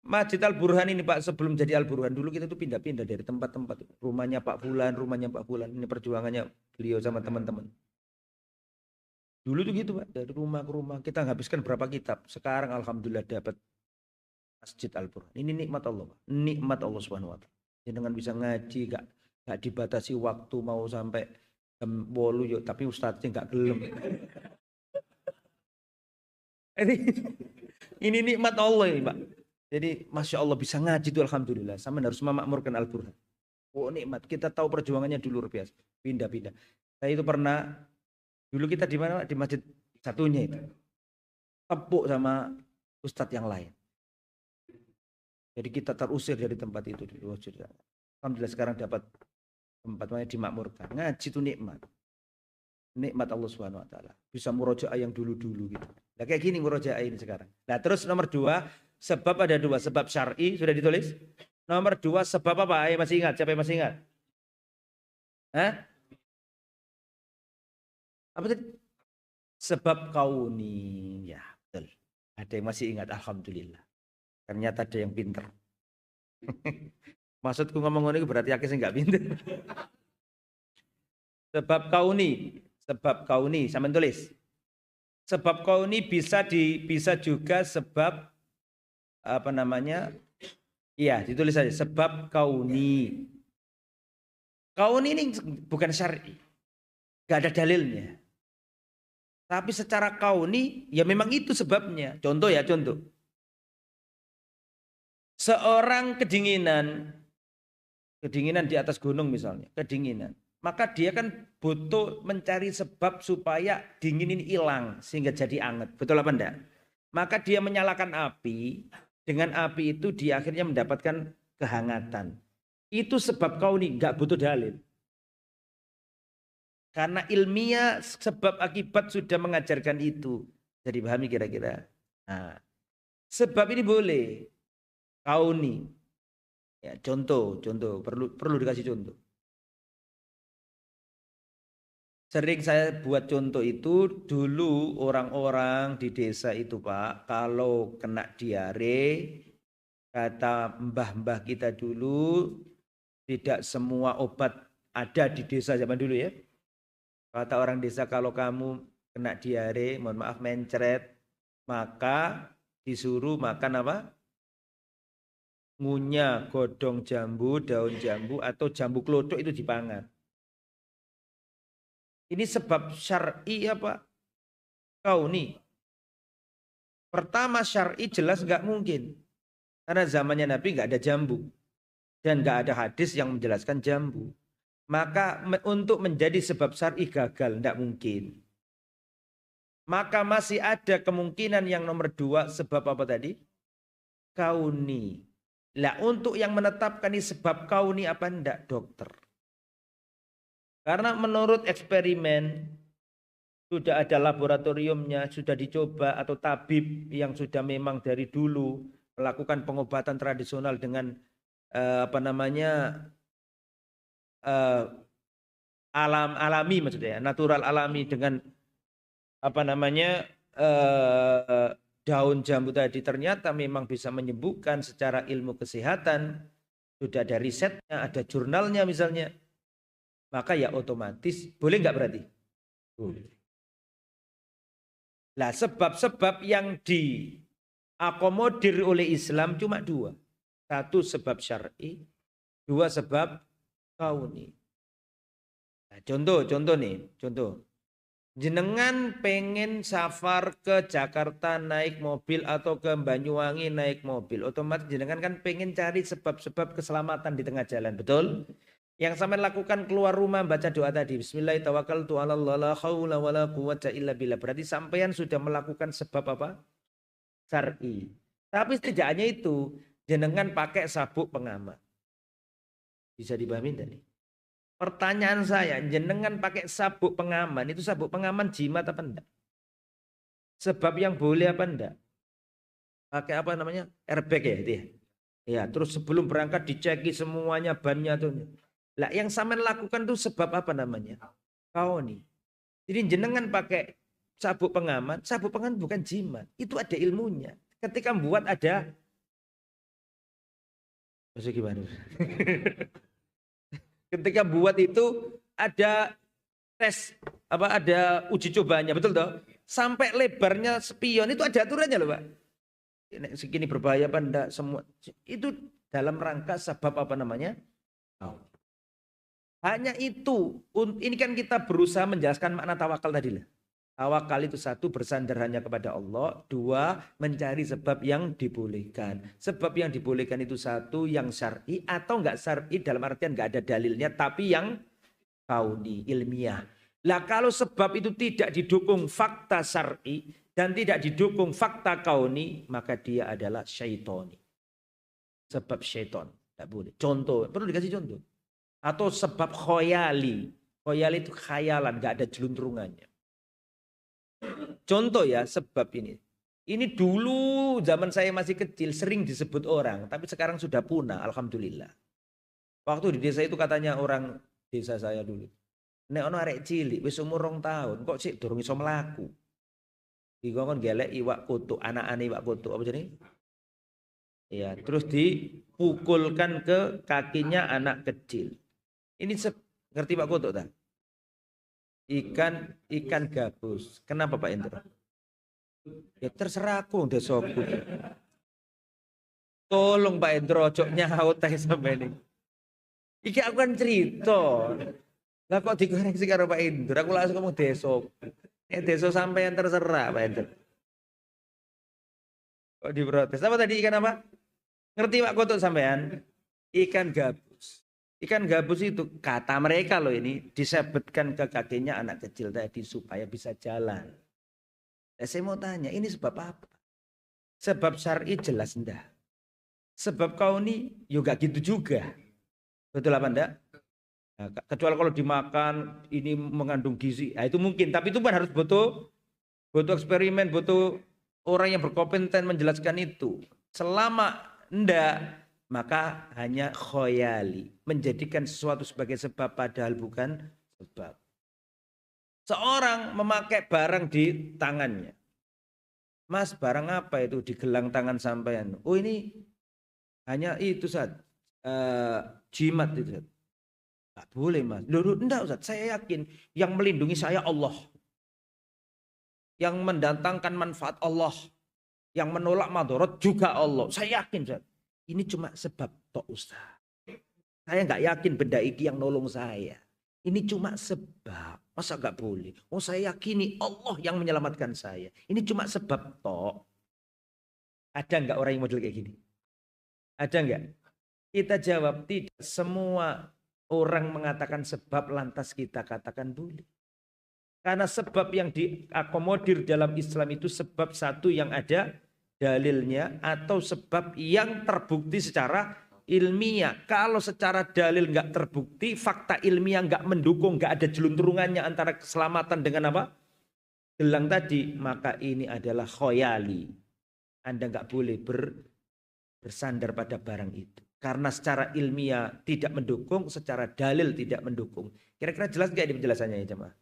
Masjid Al-Burhan ini Pak, sebelum jadi Al-Burhan dulu kita tuh pindah-pindah dari tempat-tempat. Rumahnya Pak Fulan, rumahnya Pak Fulan. Ini perjuangannya beliau sama teman-teman. Dulu tuh gitu Pak, dari rumah ke rumah. Kita habiskan berapa kitab. Sekarang Alhamdulillah dapat Masjid Al-Burhan. Ini nikmat Allah Pak. Nikmat Allah Subhanahu wa taala. Jangan bisa ngaji, gak dibatasi waktu mau sampai jam 8 yuk, tapi ustadznya gak gelem. Ini nikmat Allah ini Pak. Jadi Masya Allah bisa ngaji itu Alhamdulillah. Sama harus memakmurkan Al-Burhan. Oh nikmat. Kita tahu perjuangannya dulu luar biasa. Pindah-pindah. Saya itu pernah, dulu kita di mana? Di masjid satunya itu. Tepuk sama ustadz yang lain. Jadi kita terusir dari tempat itu. Alhamdulillah sekarang dapat tempatnya dimakmurkan. Ngaji itu nikmat. Nikmat Allah Subhanahu wa taala. Bisa murojaah yang dulu-dulu gitu. Nah kayak gini murojaah ini sekarang. Nah terus nomor 2, sebab ada 2, sebab syar'i sudah ditulis. Nomor 2 sebab apa? Ayo masih ingat? Siapa yang masih ingat? Hah? Apa tadi? Sebab kauni. Ya, betul. Ada yang masih ingat, alhamdulillah. Ternyata ada yang pinter. Maksudku ngomong ini berarti aku sih nggak pinter. Sebab kauni, sama tulis. Sebab kauni bisa juga sebab apa namanya? Iya, ditulis saja sebab kauni. Kauni ini bukan syar'i. Gak ada dalilnya. Tapi secara kauni ya memang itu sebabnya. Contoh. Seorang kedinginan di atas gunung misalnya, kedinginan. Maka dia kan butuh mencari sebab supaya dingin ini hilang sehingga jadi anget. Betul apa enggak? Maka dia menyalakan api. Dengan api itu dia akhirnya mendapatkan kehangatan. Itu sebab kauni, enggak butuh dalil. Karena ilmiah sebab akibat sudah mengajarkan itu. Jadi pahami kira-kira. Nah, sebab ini boleh. Kauni. Ya, contoh perlu dikasih contoh. Sering saya buat contoh itu dulu orang-orang di desa itu Pak, kalau kena diare, kata mbah-mbah kita dulu, tidak semua obat ada di desa zaman dulu ya. Kata orang desa kalau kamu kena diare, mohon maaf mencret, maka disuruh makan apa? Ngunyah godong jambu, daun jambu atau jambu kelodok itu dipangan. Ini sebab syar'i apa? Kauni. Pertama syar'i jelas nggak mungkin. Karena zamannya Nabi nggak ada jambu. Dan nggak ada hadis yang menjelaskan jambu. Maka untuk menjadi sebab syar'i gagal, nggak mungkin. Maka masih ada kemungkinan yang nomor 2, sebab apa tadi? Kauni. Lah untuk yang menetapkan ini sebab kauni apa enggak? Dokter. Karena menurut eksperimen sudah ada laboratoriumnya, sudah dicoba atau tabib yang sudah memang dari dulu melakukan pengobatan tradisional dengan alami maksudnya, natural alami dengan daun jambu tadi ternyata memang bisa menyembuhkan secara ilmu kesehatan, sudah ada risetnya, ada jurnalnya misalnya. Maka ya otomatis boleh nggak berarti? Boleh. Lah sebab-sebab yang diakomodir oleh Islam cuma 2. 1 sebab syar'i, 2 sebab kauni. Nah, contoh. Jenengan pengen safar ke Jakarta naik mobil atau ke Banyuwangi naik mobil. Otomatis jenengan kan pengen cari sebab-sebab keselamatan di tengah jalan, betul? Yang sampai lakukan keluar rumah baca doa tadi. Bismillahirrahmanirrahim. La haula wala quwwata illa billah. Berarti sampean sudah melakukan sebab apa? Syar'i. Tapi setidaknya itu jenengan pakai sabuk pengaman. Bisa dipahami tadi? Pertanyaan saya, jenengan pakai sabuk pengaman, itu sabuk pengaman jimat apa enggak? Sebab yang boleh apa enggak? Pakai apa namanya? Airbag ya itu ya. Ya, terus sebelum berangkat diceki semuanya bannya tuh. Lah yang sampean lakukan tuh sebab apa namanya? Kauni. Jadi jenengan pakai sabuk pengaman bukan jimat. Itu ada ilmunya. Ketika membuat ada Maksudnya gimana? Ketika buat itu ada tes ada uji cobanya, betul toh? Sampai lebarnya spion itu ada aturannya loh, Pak. Segini berbahaya apa enggak semua. Itu dalam rangka sebab apa namanya? Oh. Hanya itu. Ini kan kita berusaha menjelaskan makna tawakal tadi lah. Tawakal itu satu, bersandar hanya kepada Allah. Dua, mencari sebab yang dibolehkan. Sebab yang dibolehkan itu satu, yang syar'i atau enggak syar'i dalam artian enggak ada dalilnya, tapi yang kauni, ilmiah. Lah kalau sebab itu tidak didukung fakta syar'i dan tidak didukung fakta kauni, maka dia adalah syaitoni. Sebab syaiton. Tidak boleh. Contoh, perlu dikasih contoh. Atau sebab khoyali. Khoyali itu khayalan, enggak ada jelunturungannya. Contoh ya sebab ini. Ini dulu zaman saya masih kecil sering disebut orang, tapi sekarang sudah punah, alhamdulillah. Waktu di desa itu katanya orang desa saya dulu, nek ono arek cilik wis umur 2 tahun, kok sik durung iso mlaku. Iku kon gelek iwak kutuk, anakane iwak kutuk apa jenenge? Ya, terus dipukulkan ke kakinya anak kecil. Ini ngerti Pak Kutuk tak? Ikan gabus. Kenapa Pak Indro? Ya terserah aku desoku. Tolong Pak Indro, ojo nyaut ae sampe ini. Iki aku kan cerita. Lah kok dikoreksi karo Pak Indro? Aku langsung ngomong desoku. Deso sampean terserah Pak Indro. Kok diprotes? Apa tadi ikan apa? Ngerti Pak Kutuk sampean? Ikan gabus. Ikan gabus itu kata mereka loh ini disebutkan ke kakinya anak kecil tadi supaya bisa jalan. Saya mau tanya ini sebab apa? Sebab syar'i jelas enggak. Sebab kauni juga gitu juga. Betul apa enggak? Nah, kecuali kalau dimakan ini mengandung gizi. Nah, itu mungkin. Tapi itu kan harus butuh eksperimen, butuh orang yang berkompeten menjelaskan itu. Selama enggak, maka hanya khoyali, menjadikan sesuatu sebagai sebab padahal bukan sebab. Seorang memakai barang di tangannya. Mas, barang apa itu di gelang tangan sampean? Oh, ini hanya itu Ustaz. Jimat itu Ustaz. Enggak boleh Mas. Loh, enggak Ustaz, saya yakin yang melindungi saya Allah. Yang mendatangkan manfaat Allah. Yang menolak madarat juga Allah. Saya yakin Ustaz. Ini cuma sebab tok Ustaz. Saya nggak yakin benda iki yang nolong saya. Ini cuma sebab. Masa nggak boleh? Oh saya yakini Allah yang menyelamatkan saya. Ini cuma sebab tok. Ada nggak orang yang model kayak gini? Ada nggak? Kita jawab tidak. Semua orang mengatakan sebab lantas kita katakan boleh. Karena sebab yang diakomodir dalam Islam itu sebab satu yang ada dalilnya atau sebab yang terbukti secara ilmiah. Kalau secara dalil nggak terbukti, fakta ilmiah nggak mendukung, nggak ada jelunturungannya antara keselamatan dengan apa? Gelang tadi, maka ini adalah khoyali. Anda nggak boleh bersandar pada barang itu. Karena secara ilmiah tidak mendukung, secara dalil tidak mendukung. Kira-kira jelas nggak ini penjelasannya ya jemaah?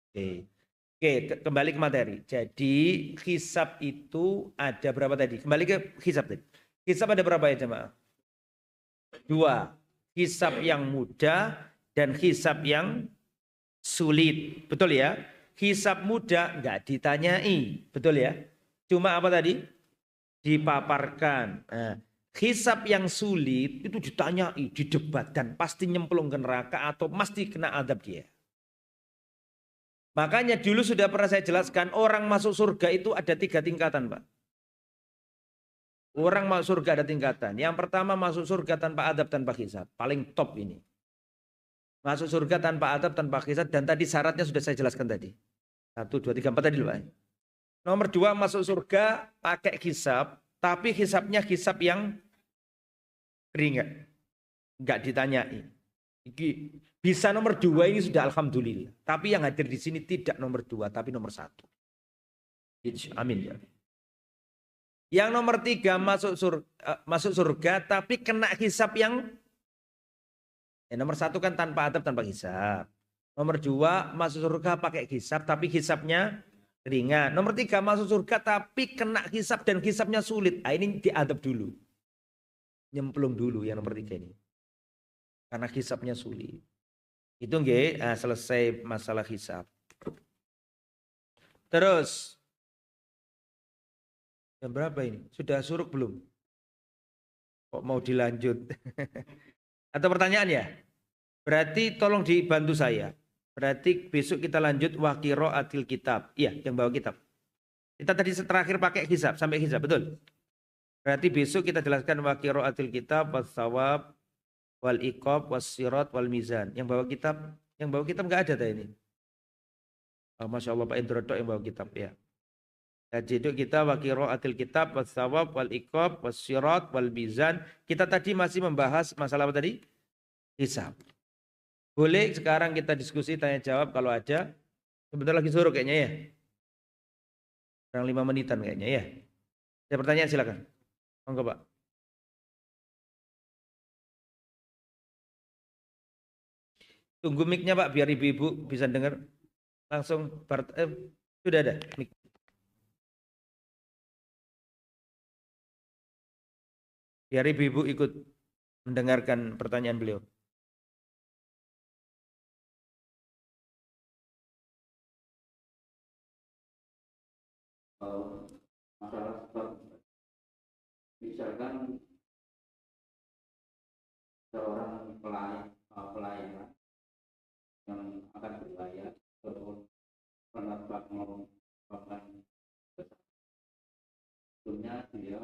Oke. Oke, kembali ke materi. Jadi hisab itu ada berapa tadi? Kembali ke hisab tadi. Hisab ada berapa ya jemaah? 2. Hisab yang mudah dan hisab yang sulit. Betul ya? Hisab mudah nggak ditanyai. Betul ya? Cuma apa tadi? Dipaparkan. Nah, hisab yang sulit itu ditanyai, didebatkan. Pasti nyemplung ke neraka atau pasti kena adab dia. Makanya dulu sudah pernah saya jelaskan orang masuk surga itu ada 3 tingkatan Pak. Orang masuk surga ada tingkatan. Yang pertama masuk surga tanpa adab, tanpa hisab. Paling top ini. Masuk surga tanpa adab, tanpa hisab. Dan tadi syaratnya sudah saya jelaskan tadi. 1, 2, 3, 4 tadi Pak. Nomor 2 masuk surga pakai hisab. Tapi hisabnya hisab yang ringan. Enggak ditanyai. Bisa nomor 2 ini sudah alhamdulillah. Tapi yang hadir di sini tidak nomor 2, tapi nomor 1. Amin ya. Yang nomor 3 masuk surga tapi kena hisab yang nomor 1 kan tanpa adab, tanpa hisab. Nomor 2 masuk surga pakai hisab tapi hisabnya ringan. Nomor 3 masuk surga tapi kena hisab dan hisabnya sulit. Ini diadab dulu. nyemplung dulu yang nomor 3 ini. Karena hisabnya sulit. Itu nggih, selesai masalah hisab. Terus jam berapa ini? Sudah suruk belum? Kok mau dilanjut? Atau pertanyaan ya? Berarti tolong dibantu saya. Berarti besok kita lanjut waqiraatil kitab. Iya, yang bawa kitab. Kita tadi terakhir pakai hisab, sampai hisab, betul? Berarti besok kita jelaskan waqiraatil kitab, was-sawab, wal iqab, was-sirat, wal mizan. Yang bawa kitab nggak ada tadi ini. Oh, Masya Allah Pak Indro yang bawa kitab ya. Jadi itu kita waqiraatil kitab, was-sawab, wal iqab, was-sirat, wal mizan. Kita tadi masih membahas masalah apa tadi? Hisab. Boleh sekarang kita diskusi tanya jawab kalau ada. Sebentar lagi suruh kayaknya ya. Kurang 5 menitan kayaknya ya. Ada pertanyaan silakan. Monggo Pak. Tunggu mic-nya Pak biar ibu-ibu bisa dengar. Langsung sudah ada mic. Biar ibu-ibu ikut mendengarkan pertanyaan beliau. Masalah misalkan seorang pelayan yang akan berlayar atau penerbang melakukan sebelumnya dia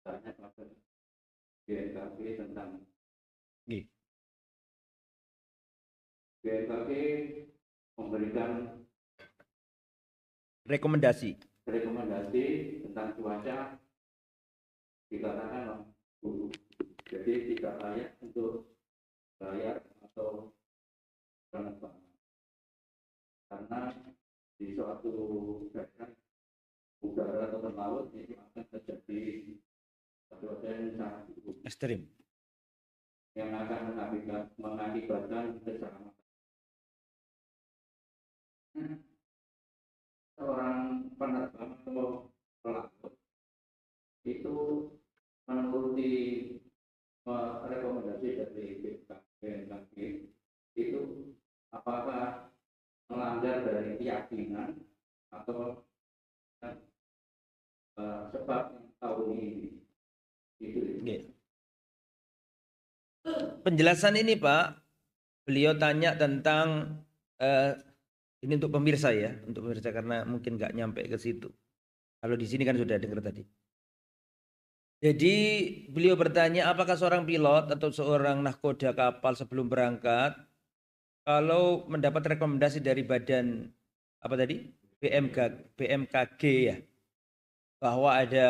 tanya pada BNKG tentang BNKG memberikan rekomendasi tentang cuaca dikatakan buruk, jadi tidak layak untuk berlayar atau penerbangan karena di suatu daerah udara atau laut itu akan terjadi cuaca yang sangat buruk ekstrim yang akan mengakibatkan keselamatan. Seorang penerbang atau pelaut itu menuruti rekomendasi dari BMKG itu apakah melanggar dari keyakinan atau sebab tahun ini itu. Penjelasan ini Pak, beliau tanya tentang ini untuk pemirsa ya, untuk pemirsa karena mungkin nggak nyampe ke situ. Kalau di sini kan sudah dengar tadi. Jadi beliau bertanya apakah seorang pilot atau seorang nahkoda kapal sebelum berangkat kalau mendapat rekomendasi dari badan apa tadi BMKG ya bahwa ada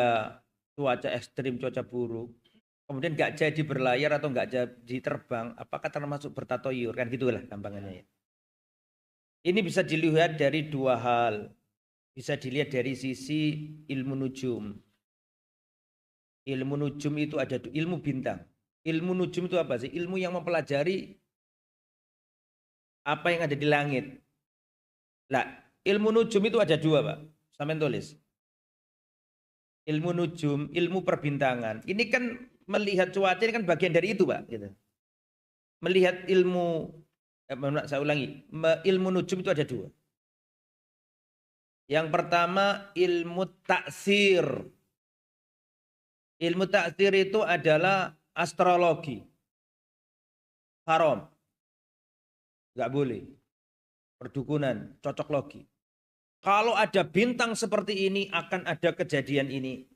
cuaca ekstrim, cuaca buruk, kemudian nggak jadi berlayar atau nggak jadi terbang, apakah termasuk bertatoyur kan gitulah gampangannya ya. Ini bisa dilihat dari dua hal, bisa dilihat dari sisi ilmu nujum. Ilmu nujum itu ada ilmu bintang. Ilmu nujum itu apa sih? Ilmu yang mempelajari apa yang ada di langit. Lah, ilmu nujum itu ada dua, Pak. Sampai tulis. Ilmu nujum, ilmu perbintangan. Ini kan melihat cuaca ini kan bagian dari itu, Pak. Gitu. Melihat ilmu, saya ulangi, ilmu nujum itu ada dua. Yang pertama ilmu taksir. Ilmu taksir itu adalah astrologi. Haram. Nggak boleh. Perdukunan, cocok logi. Kalau ada bintang seperti ini akan ada kejadian ini.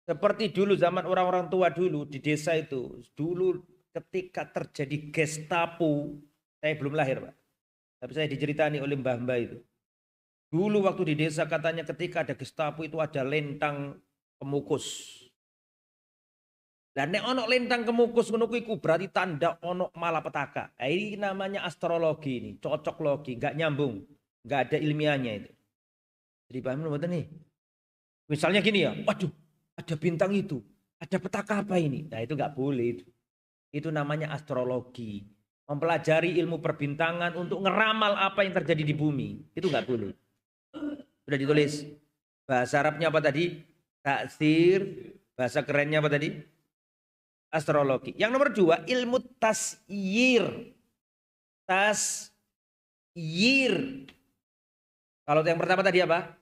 Seperti dulu zaman orang-orang tua dulu di desa itu. Dulu ketika terjadi Gestapo, saya belum lahir Pak. Tapi saya diceritani oleh mbah-mbah itu. Dulu waktu di desa katanya ketika ada Gestapo itu ada lentang kemukus. Dan nek ono lentang kemukus ngono iku berarti tanda ono malapetaka. Nah, ini namanya astrologi ini, cocok logi, nggak nyambung, nggak ada ilmiahnya itu. Jadi paham betul nih. Misalnya gini ya, waduh, ada bintang itu, ada petaka apa ini? Nah itu nggak boleh itu. Itu namanya astrologi, mempelajari ilmu perbintangan untuk ngeramal apa yang terjadi di bumi. Itu nggak boleh. Sudah ditulis. Bahasa Arabnya apa tadi? Taksir, Bahasa kerennya apa tadi? Astrologi. Yang nomor 2, ilmu tasyir. Tasyir. Kalau yang pertama tadi apa?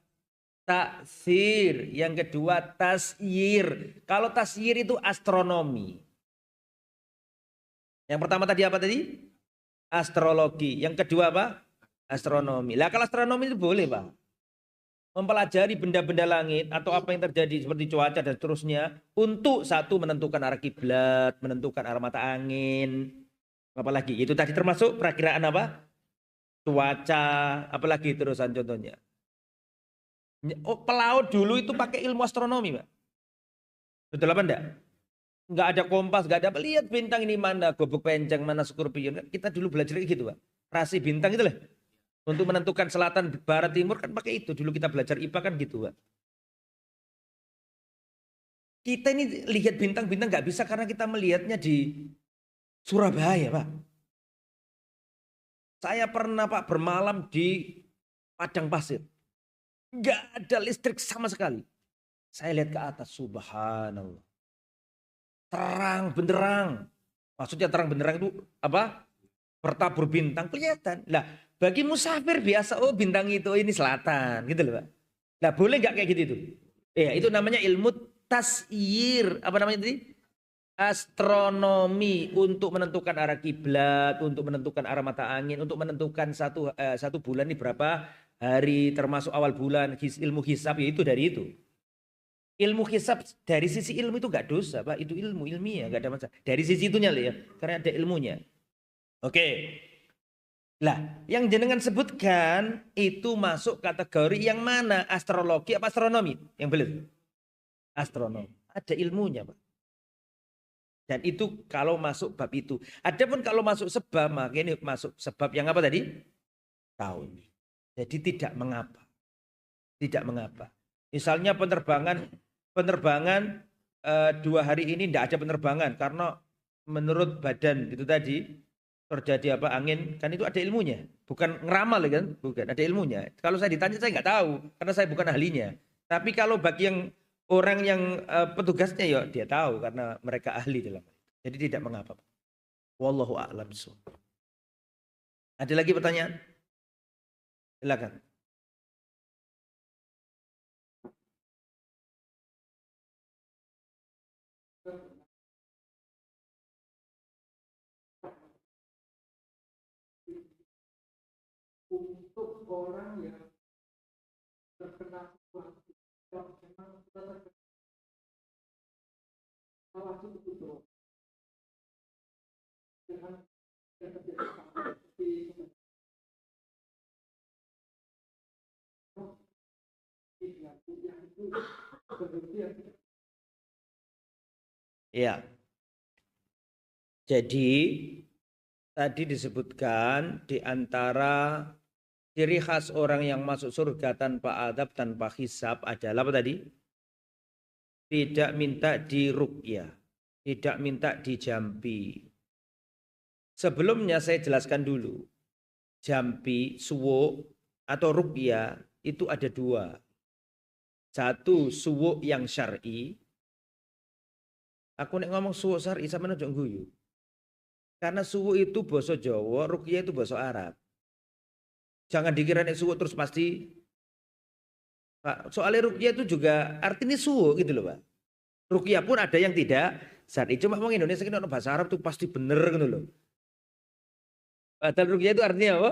Taksir. Yang kedua tasyir. Kalau tasyir itu astronomi. Yang pertama tadi apa tadi? Astrologi. Yang kedua apa? Astronomi. Lah kalau astronomi itu boleh, Pak. Mempelajari benda-benda langit atau apa yang terjadi seperti cuaca dan seterusnya untuk satu menentukan arah kiblat, menentukan arah mata angin, apalagi itu tadi termasuk perakiraan apa? Cuaca, apalagi terusan contohnya. Oh, pelaut dulu itu pakai ilmu astronomi, Pak. Betul apa enggak? Enggak ada kompas, enggak ada apa. Lihat bintang ini mana, gobok penceng, mana Scorpion. Kita dulu belajar gitu, Pak. Rasi bintang itu lah. Untuk menentukan selatan, barat, timur kan pakai itu. Dulu kita belajar IPA kan gitu, Pak. Kita ini lihat bintang-bintang nggak bisa karena kita melihatnya di Surabaya, Pak. Saya pernah, Pak, bermalam di padang pasir. Nggak ada listrik sama sekali. Saya lihat ke atas, subhanallah. Terang benderang. Maksudnya terang benderang itu apa? Bertabur bintang kelihatan. Lah, bagi musafir biasa, oh bintang itu ini selatan, gitu loh, Pak. Lah, boleh nggak kayak gitu itu? Ya, itu namanya ilmu tasyir. Apa namanya tadi? Astronomi, untuk menentukan arah kiblat, untuk menentukan arah mata angin, untuk menentukan satu bulan ini berapa hari, termasuk awal bulan, ilmu hisab, ya itu dari itu. Ilmu hisab dari sisi ilmu itu nggak dosa, Pak. Itu ilmu ilmiah, nggak ada masalah. Dari sisi itunya ya, karena ada ilmunya. Oke. Lah, yang jenengan sebutkan itu masuk kategori yang mana? Astrologi apa astronomi? Yang benar. Astronomi. Ada ilmunya, Pak. Dan itu kalau masuk bab itu. Adapun kalau masuk sebab, maka ini masuk sebab yang apa tadi? Tahun. Jadi tidak mengapa. Tidak mengapa. Misalnya penerbangan 2 hari ini tidak ada penerbangan karena menurut badan itu tadi terjadi apa, angin, kan itu ada ilmunya, bukan ngeramal kan, bukan, ada ilmunya. Kalau saya ditanya saya nggak tahu karena saya bukan ahlinya. Tapi kalau bagi yang orang yang petugasnya ya dia tahu karena mereka ahli dalam itu. Jadi tidak mengapa. Wallahu a'lam bishawab. Ada lagi pertanyaan? Silakan. Untuk orang yang terkena ya. Jadi tadi disebutkan di antara ciri khas orang yang masuk surga tanpa adab, tanpa hisab adalah apa tadi? Tidak minta diruqyah, tidak minta dijampi. Sebelumnya saya jelaskan dulu. Jampi, suwuk atau ruqyah itu ada 2. Satu suwuk yang syar'i. Aku nek ngomong suwuk syar'i sama ojo guyu. Karena suwuk itu bahasa Jawa, ruqyah itu bahasa Arab. Jangan dikira nek suwuk terus pasti. Pak, soalnya ruqyah itu juga artinya suwuk gitu loh, Pak. Ruqyah pun ada yang tidak syar'i. Cuma ngomong Indonesia ini bahasa Arab tuh pasti bener gitu loh. Padahal ruqyah itu artinya apa?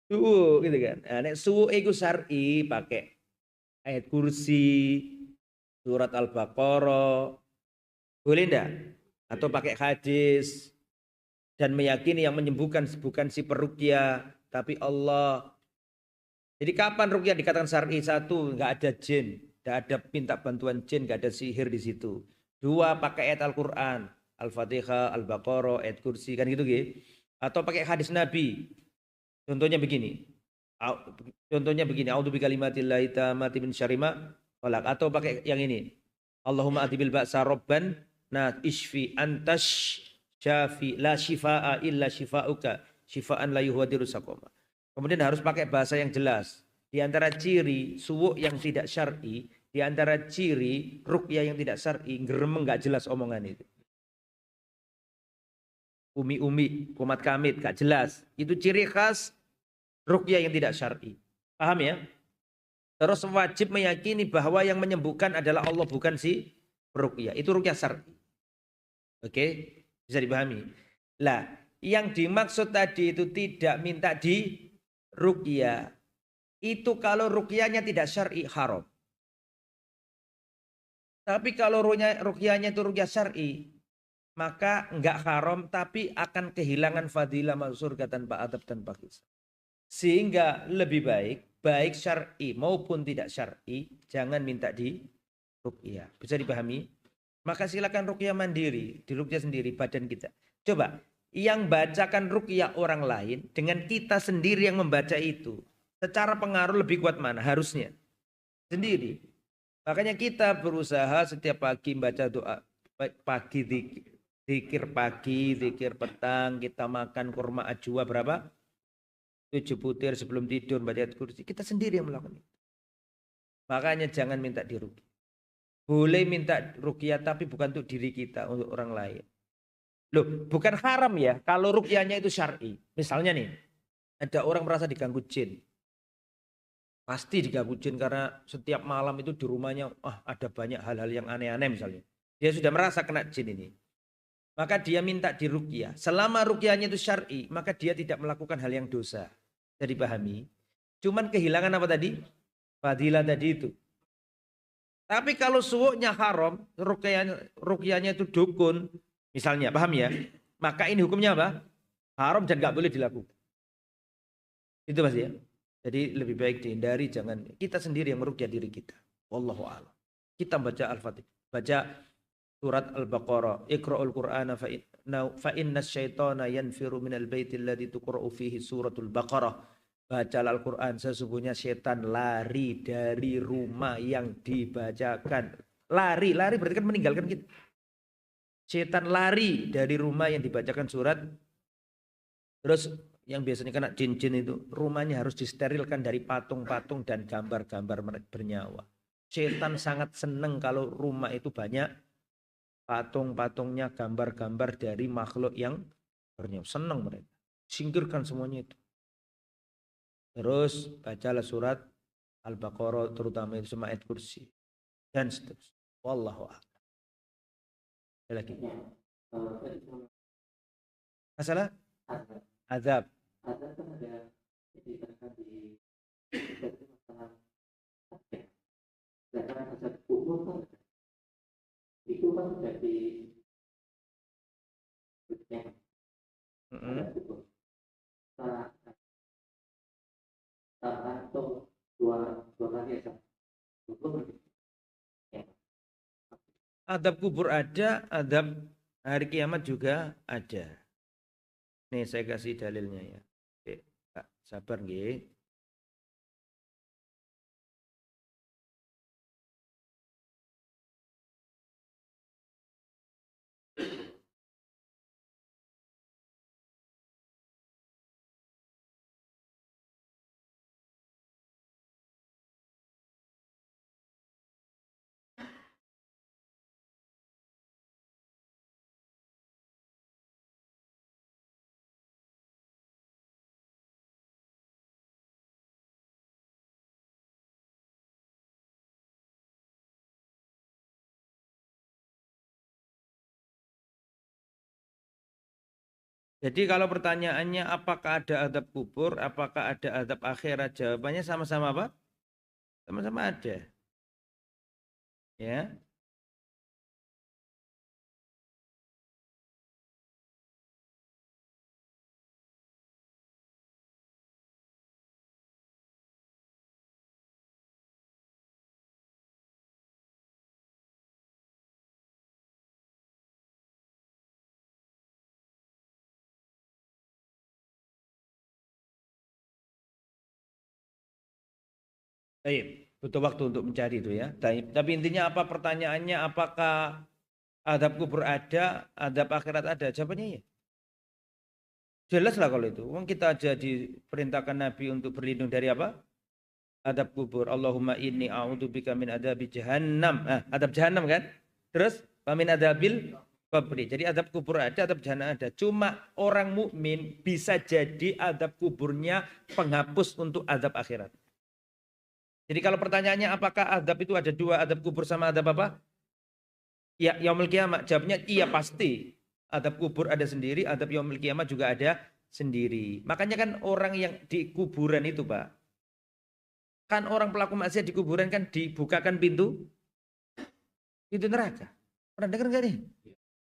Suwuk gitu kan. Nah, nek suwuk itu syar'i pakai ayat kursi, surat Al-Baqarah. Boleh enggak? Atau pakai hadis dan meyakini yang menyembuhkan bukan si peruqyah tapi Allah. Jadi kapan ruqyah dikatakan syar'i? 1, enggak ada jin, enggak ada minta bantuan jin, enggak ada sihir di situ. 2, pakai ayat Al-Qur'an, Al-Fatihah, Al-Baqarah, ayat kursi kan gitu gitu. Atau pakai hadis Nabi. Contohnya begini. A'udzu bikalimatillahi tammati min syarri ma khalaq. Atau pakai yang ini. Allahumma atibil ba'sa robban na isfi antash syafi la shifaa illa shifauka shifaan la yuhadiru saqama. Kemudian harus pakai bahasa yang jelas. Di antara ciri suwuk yang tidak syar'i Di antara ciri ruqyah yang tidak syar'i, geremeng nggak jelas omongan itu. Umi-umi, kumat kamit, nggak jelas. Itu ciri khas ruqyah yang tidak syar'i. Paham ya? Terus wajib meyakini bahwa yang menyembuhkan adalah Allah, bukan si ruqyah. Itu ruqyah syar'i. Oke? Bisa dipahami. Lah, yang dimaksud tadi itu tidak minta di ruqyah. Itu kalau ruqyahnya tidak syar'i, haram. Tapi kalau ruqyahnya itu ruqyah syar'i, maka enggak haram, tapi akan kehilangan fadilah masuk surga tanpa adab, tanpa hisab. Sehingga lebih baik syar'i maupun tidak syar'i, jangan minta di ruqyah. Bisa dipahami? Maka silakan ruqyah mandiri, di ruqyah sendiri badan kita. Coba, yang bacakan ruqyah orang lain dengan kita sendiri yang membaca itu, secara pengaruh lebih kuat mana? Harusnya sendiri. Makanya kita berusaha setiap pagi membaca doa pagi, zikir pagi, zikir petang, kita makan kurma ajwa berapa? 7 butir sebelum tidur baca ayat kursi. Kita sendiri yang melakukan itu. Makanya jangan minta di ruqyah. Boleh minta ruqyah tapi bukan untuk diri kita, untuk orang lain. Loh, bukan haram ya kalau ruqyahnya itu syar'i. Misalnya nih, ada orang merasa diganggu jin. Pasti diganggu jin karena setiap malam itu di rumahnya ada banyak hal-hal yang aneh-aneh misalnya. Dia sudah merasa kena jin ini. Maka dia minta di ruqyah. Selama ruqyahnya itu syar'i, maka dia tidak melakukan hal yang dosa. Jadi pahami. Cuman kehilangan apa tadi? Fadilah tadi itu. Tapi kalau suwuknya haram, ruqyahnya itu dukun, misalnya, paham ya? Maka ini hukumnya apa? Haram dan nggak boleh dilakukan. Itu Mas ya. Jadi lebih baik dihindari, jangan kita sendiri yang meruqyah diri kita. Wallahu a'lam. Kita baca Al-Fatihah, baca surat Al-Baqarah, Iqra'ul Qur'ana fa inna syaitana yanfiru minal baitil ladzi tuqra'u fihi suratul Baqarah. Baca Al-Quran, sesungguhnya setan lari dari rumah yang dibacakan. Lari berarti kan meninggalkan kita. Setan lari dari rumah yang dibacakan surat. Terus yang biasanya kena jin-jin itu, rumahnya harus disterilkan dari patung-patung dan gambar-gambar bernyawa. Setan sangat senang kalau rumah itu banyak patung-patungnya, gambar-gambar dari makhluk yang bernyawa. Senang mereka. Singkirkan semuanya itu. Terus bacalah surat Al-Baqarah, terutama itu sama ayat kursi. Dan seterusnya. Wallahu a'lam. Ada lagi. Masalah? Azab. Azab kan ada diceritakan di masalah sedangkan azab kubur kan itu kan sudah di atau dua kali adab kubur ada, adab hari kiamat juga ada. Nih saya kasih dalilnya ya. Oke, sabar nggih. Jadi kalau pertanyaannya apakah ada adab kubur, apakah ada adab akhirat, jawabannya sama-sama apa? Sama-sama ada. Ya. Baik, butuh waktu untuk mencari itu ya. Tapi intinya apa pertanyaannya, apakah adab kubur ada, adab akhirat ada? Jawabannya ya. Jelas lah kalau itu. Uang kita aja diperintahkan Nabi untuk berlindung dari apa? Adab kubur. Allahumma inni a'udzubika min adabi jahannam. Adab jahannam kan? Terus min adabil qabri. Jadi adab kubur ada, adab jahannam ada. Cuma orang mukmin bisa jadi adab kuburnya penghapus untuk adab akhirat. Jadi kalau pertanyaannya apakah adab itu ada dua, adab kubur sama adab apa? Ya, yaumul kiamat. Jawabnya iya pasti. Adab kubur ada sendiri, adab yaumul kiamat juga ada sendiri. Makanya kan orang yang di kuburan itu, Pak. Kan orang pelaku maksiat di kuburan kan dibukakan pintu neraka. Pernah dengar nggak nih?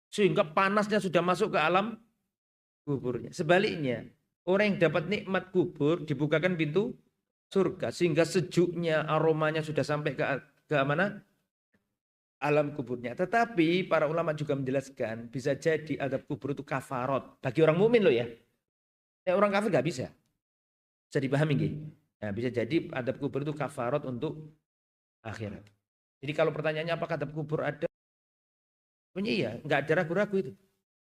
Sehingga panasnya sudah masuk ke alam kuburnya. Sebaliknya, orang yang dapat nikmat kubur dibukakan pintu surga sehingga sejuknya, aromanya sudah sampai ke mana? Alam kuburnya. Tetapi para ulama juga menjelaskan bisa jadi adab kubur itu kafarot bagi orang mukmin loh ya. Orang kafir nggak bisa. Bisa dipahami nggih? Nah, bisa jadi adab kubur itu kafarot untuk akhirat. Jadi kalau pertanyaannya apakah adab kubur ada? Punya iya, nggak ada ragu-ragu itu.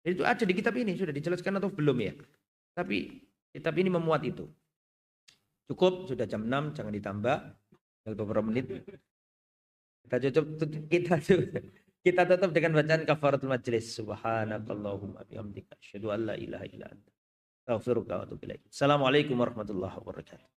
Jadi itu ada di kitab ini, sudah dijelaskan atau belum ya? Tapi kitab ini memuat itu. Cukup, sudah jam 6, jangan ditambah. Beberapa menit. Kita tutup dengan bacaan kafaratul majlis. Subhanakallahumma bihamdika asyhadu an la ilaha illa anta astaghfiruka wa atubu ilaik. Assalamualaikum warahmatullahi wabarakatuh.